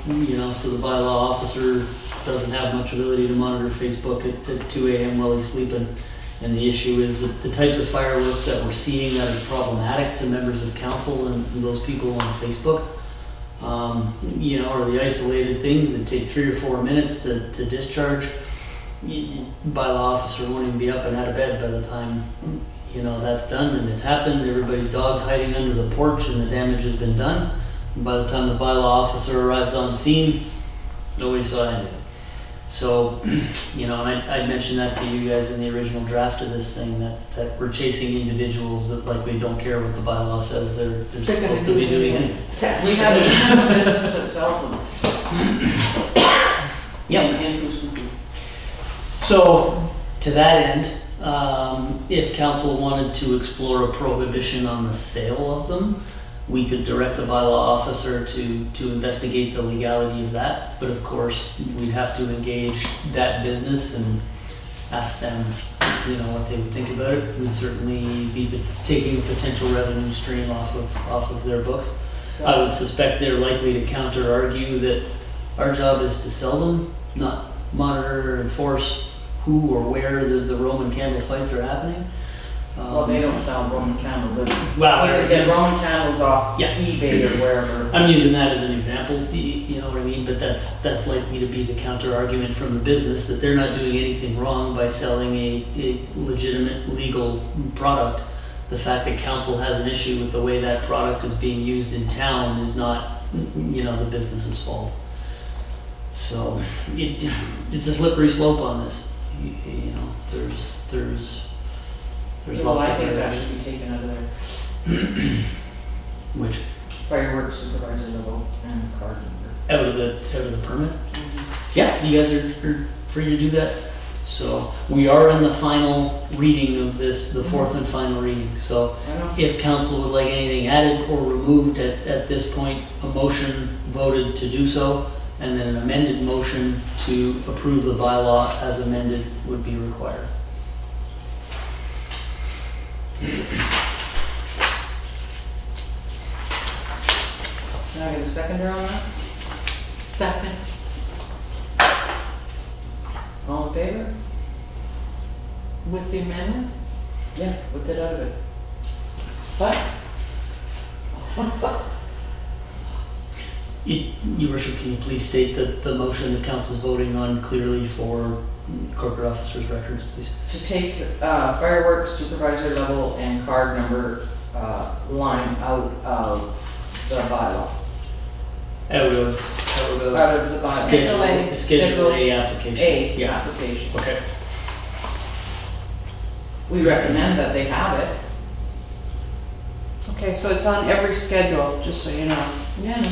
so the bylaw officer doesn't have much ability to monitor Facebook at 2 a.m. while he's sleeping. And the issue is that the types of fireworks that we're seeing that are problematic to members of council and those people on Facebook, are the isolated things that take 3 or 4 minutes to discharge. Bylaw officer won't even be up and out of bed by the time that's done, and it's happened. Everybody's dog's hiding under the porch and the damage has been done. And by the time the bylaw officer arrives on scene, nobody saw anything. So, and I mentioned that to you guys in the original draft of this thing, that we're chasing individuals that likely don't care what the bylaw says they're supposed to be doing anyway. We have a business that sells them. Yep. So, to that end, if council wanted to explore a prohibition on the sale of them, we could direct the bylaw officer to investigate the legality of that. But of course, we'd have to engage that business and ask them, what they would think about it. We'd certainly be taking a potential revenue stream off of their books. I would suspect they're likely to counter-argue that our job is to sell them, not monitor or enforce who or where the Roman candle fights are happening. Well, they don't sell Roman candles. Well, they get Roman candles off Yeah. eBay or wherever. I'm using that as an example, you know what I mean? But that's likely to be the counter argument from the business, that they're not doing anything wrong by selling a legitimate legal product. The fact that council has an issue with the way that product is being used in town is not, the business's fault. So it's a slippery slope on this. There's Well, lots I of think that areas. should be taken out of there. Which Fireworks supervisor level and card number. out of the permit. Yeah, you guys are free to do that. So we are in the final reading of this, the fourth and final reading. So I know. if council would like anything added or removed at this point, a motion voted to do so, and then an amended motion to approve the bylaw as amended would be required. Can I get a seconder on that? Second. All in favor? With the amendment? Yeah, with it out of it. What? Your Worship, can you please state the motion the council's voting on clearly for corporate officers' records, please? To take fireworks supervisor level and card number line out of the bylaw. Out of Out of the bylaw. Schedule A application. A Yeah. application. Okay. We recommend that they have it. Okay, so it's on every schedule, just so you know. Yeah.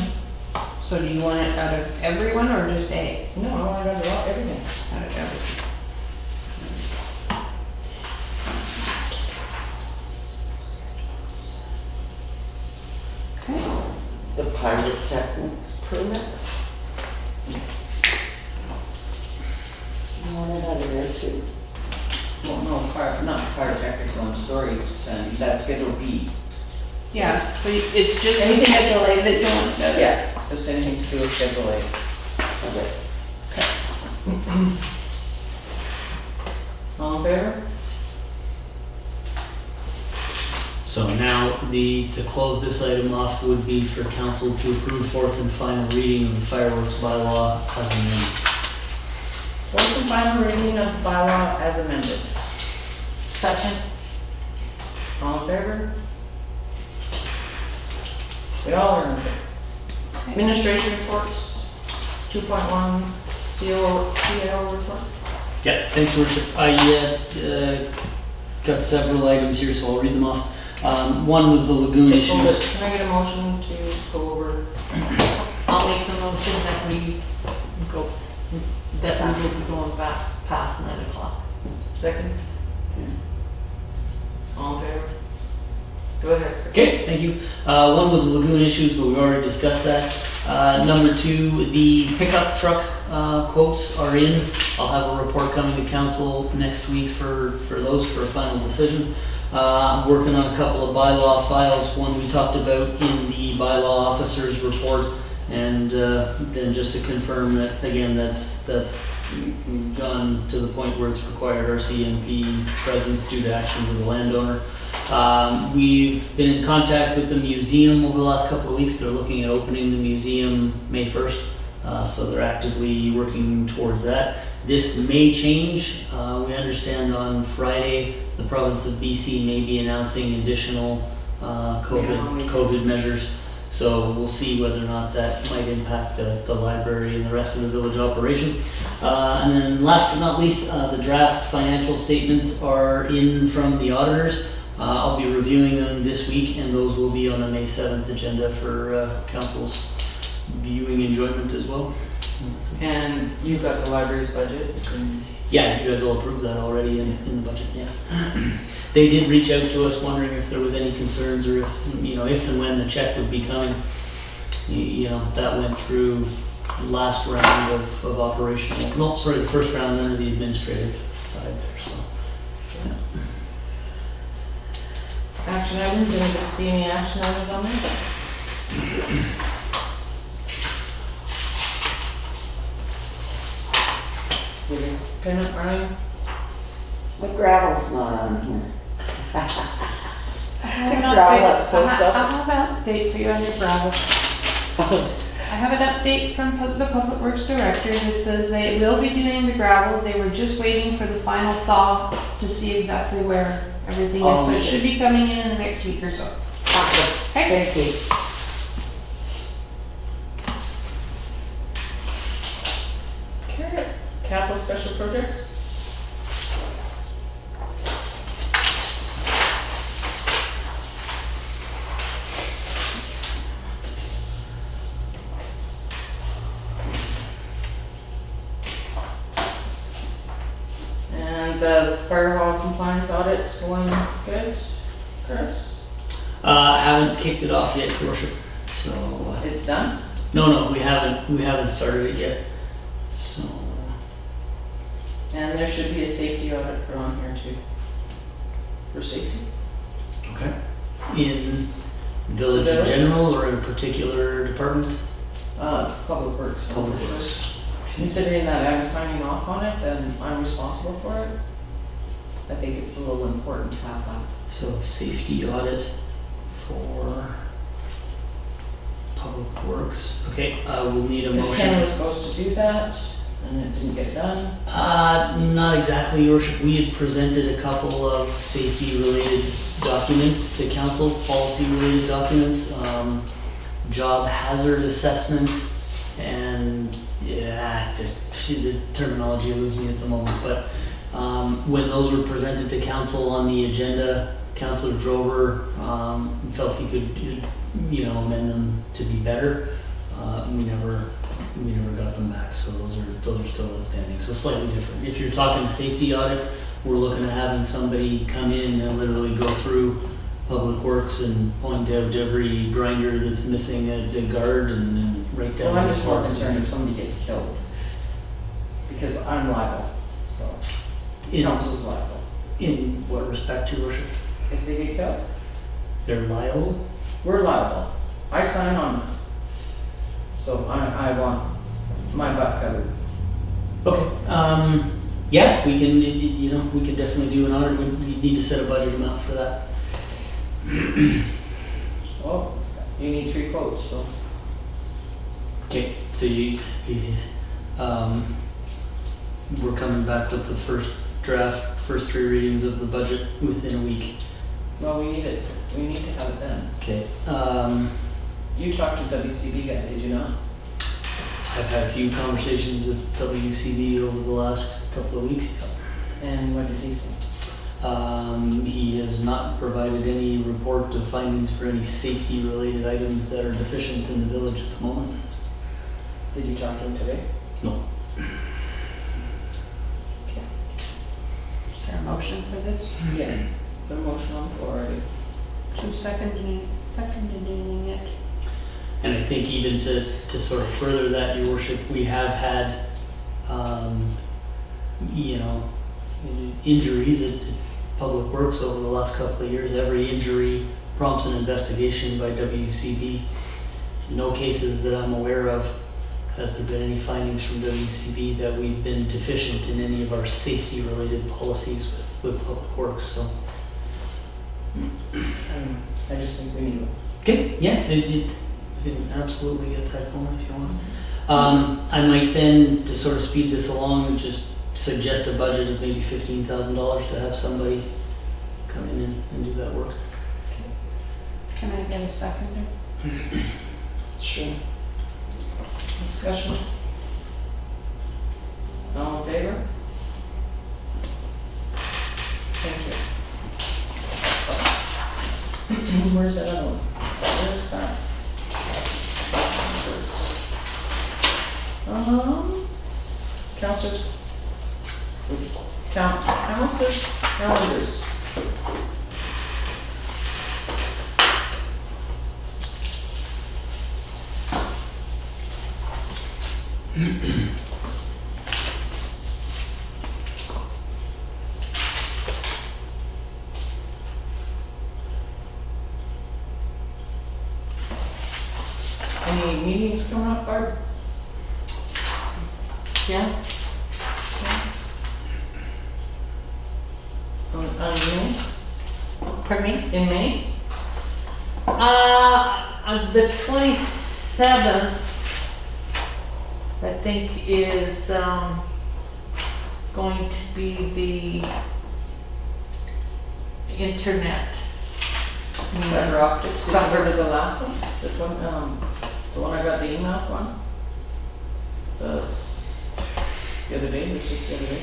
So do you want it out of everyone or just A? No, I want it under everything. Out of everything. The pyrotechnics permit? You want it out of there too? Well, no, not pyrotechnical, I'm sorry, Sandy, that's schedule B. Yeah, so it's just the schedule A that you want out of. Yeah, just anything to do with schedule A. Okay. All in favor? So now to close this item off would be for council to approve fourth and final reading of the fireworks bylaw as amended. Fourth and final reading of the bylaw as amended. Second. All in favor? We all are in favor. Administration reports, 2.1 CO report. Yeah, thanks, Your Worship. I got several items here, so I'll read them off. One was the lagoon issues. Can I get a motion to go over? I'll make the motion that we go, that we will be going back past 9 o'clock. Second? All in favor? Go ahead. Okay, thank you. One was the lagoon issues, but we already discussed that. Number two, the pickup truck quotes are in. I'll have a report coming to council next week for those for a final decision. I'm working on a couple of bylaw files. One we talked about in the bylaw officer's report, and then just to confirm that again, that's gone to the point where it's required RCMP presence due to actions of the landowner. We've been in contact with the museum over the last couple of weeks. They're looking at opening the museum May 1st, so they're actively working towards that. This may change. We understand on Friday the province of BC may be announcing additional COVID measures. So we'll see whether or not that might impact the library and the rest of the village operation. And then last but not least, the draft financial statements are in from the auditors. I'll be reviewing them this week, and those will be on the May 7th agenda for council's viewing enjoyment as well. And you've got the library's budget. Yeah, you guys all approved that already in the budget, yeah. They did reach out to us wondering if there was any concerns or if and when the check would be coming. That went through last round of operational, the first round under the administrative side there, so. Yeah. Action items, anybody see any action items on there? Give your pen up, Ryan. The gravel's not on here. I have an Gravel at update, post I office. have an update for you on your gravel. I have an update from the Public Works Director that says they will be doing the gravel. They were just waiting for the final thaw to see exactly where everything is. So it should be coming in the next week or so. Awesome. Okay. Thank you. Okay. Capital special projects. And the fire hall compliance audit's going good, Chris? Haven't kicked it off yet, Your Worship. So It's done? no, we haven't started it yet. So And there should be a safety audit put on here too. For safety. okay. In village in Village? general or in a particular department? Public Works. Public Works. Considering that I'm signing off on it and I'm responsible for it, I think it's a little important to have that. So safety audit for Public Works. Okay, we'll need a Because Ken motion. was supposed to do that and it didn't get done. Not exactly, Your Worship. We had presented a couple of safety-related documents to council, policy-related documents, job hazard assessment, and the terminology eludes me at the moment, but when those were presented to council on the agenda, Councillor Drover felt he could, amend them to be better. We never got them back, so those are still outstanding. So slightly different. If you're talking safety audit, we're looking at having somebody come in and literally go through Public Works and point out every grinder that's missing a guard and write down. Well, I'm the just more parts. concerned if somebody gets killed. Because I'm liable, so council's liable. In what respect, Your Worship? If they get killed, They're liable? we're liable. I sign on that. So I want my butt covered. Okay, Yeah, we can, you know, we can definitely do an audit. We need to set a budget amount for that. Oh, you need 3 quotes, so. Okay, so we're coming back with the first draft, first 3 readings of the budget within a week. Well, we need to have it then. Okay. You talked to WCB guy, did you not? I've had a few conversations with WCB over the last couple of weeks. And what did he say? He has not provided any report of findings for any safety-related items that are deficient in the village at the moment. Did you talk to him today? No. Okay. Is there a motion for this? Yeah. Put a motion on the floor already. To seconding it. And I think even to sort of further that, your worship, we have had, you know, injuries at Public Works over the last couple of years. Every injury prompts an investigation by WCB. No cases that I'm aware of has there been any findings from WCB that we've been deficient in any of our safety-related policies with Public Works. So, I just think we need one. okay, yeah, you can absolutely get that going if you want. I might then, to sort of speed this along, just suggest a budget of maybe $15,000 to have somebody come in and do that work. Can I get a seconder? Sure. Discussion? All in favor? Thank you. Where's that other one? Where's that? Counselors. Counselors, calendars. Any meetings coming up, Barb? Yeah? May? Pardon me? In May? On the 27th, I think is, going to be the internet. Fiber optics, did you Fiber. go to the last one? The one I got the email from? The other day, which is the other day?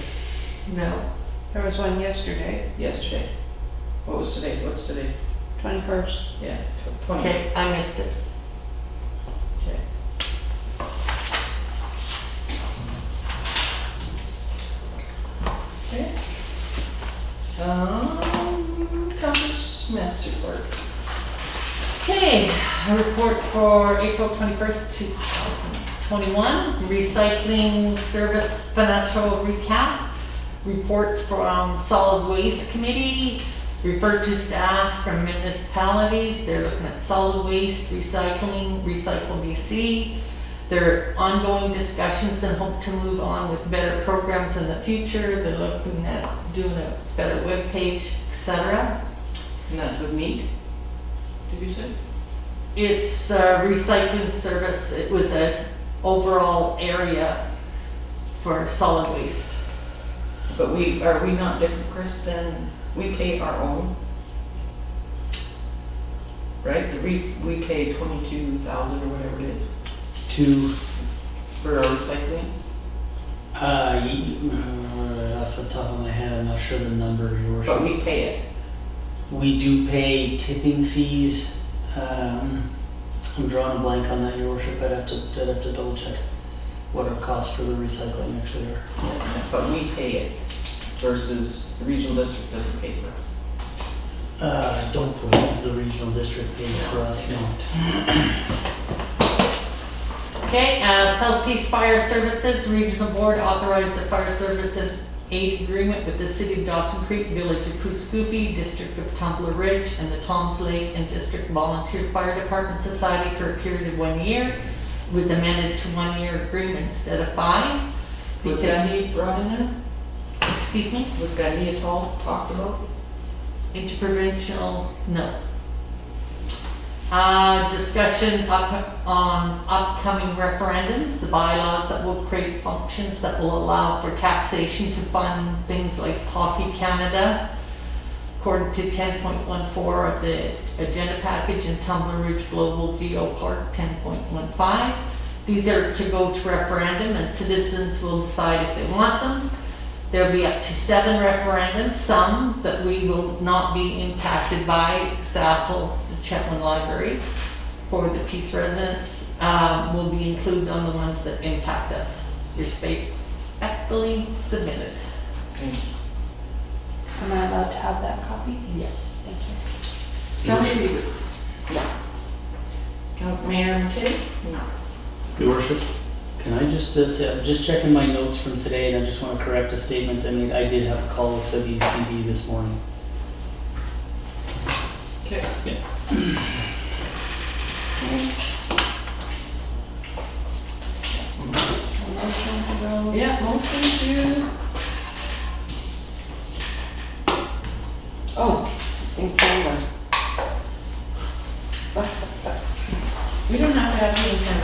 No. There was one yesterday, Yesterday. What was today? What's today? 21st. Yeah, 20. Okay, I missed it. Okay. Okay. Counselor Smith's report. Okay, a report for April 21st, 2021, recycling service financial recap, reports from solid waste committee, referred to staff from municipalities. They're looking at solid waste, recycling, Recycle BC. Their ongoing discussions and hope to move on with better programs in the future. They're looking at doing a better webpage, etc. And that's with meat, did you say? It's a recycling service. It was an overall area for solid waste. But are we not different, Chris, than we pay our own? Right? We pay 22,000 or whatever it is for our recycling? Off the top of my head, I'm not sure the number, your worship. But we pay it. We do pay tipping fees. I'm drawing a blank on that, your worship. I'd have to double check what our costs for the recycling actually are. Yeah, but we pay it versus the regional district doesn't pay for us. I don't believe the regional district pays for us, no. Okay, Southeast Fire Services, Regional Board authorized a fire service and aid agreement with the City of Dawson Creek, Village of Pooscoopi, District of Tumbler Ridge, and the Toms Lake and District Volunteer Fire Department Society for a period of 1 year. It was amended to 1 year agreement instead of 5. Was Because that he brought in there? Excuse me? Was Gundy at all talked about? Interprovincial, no. Discussion on upcoming referendums, the bylaws that will create functions that will allow for taxation to fund things like Hockey Canada, according to 10.14 of the agenda package, and Tumbler Ridge Global Geo Park 10.15. These are to go to referendum, and citizens will decide if they want them. There'll be up to 7 referendums, some that we will not be impacted by, example, the Chetwynd Library for the Peace residents will be included on the ones that impact us. Respectfully submitted. Am I allowed to have that copy? Yes. Thank you. Mayor McKay? No. Your worship, can I just say, I'm just checking my notes from today, and I just want to correct a statement I made. I did have a call with WCB this morning. Okay. Yeah. Motion to go. Yeah, motion to, Oh, in camera. we don't have to have any kind of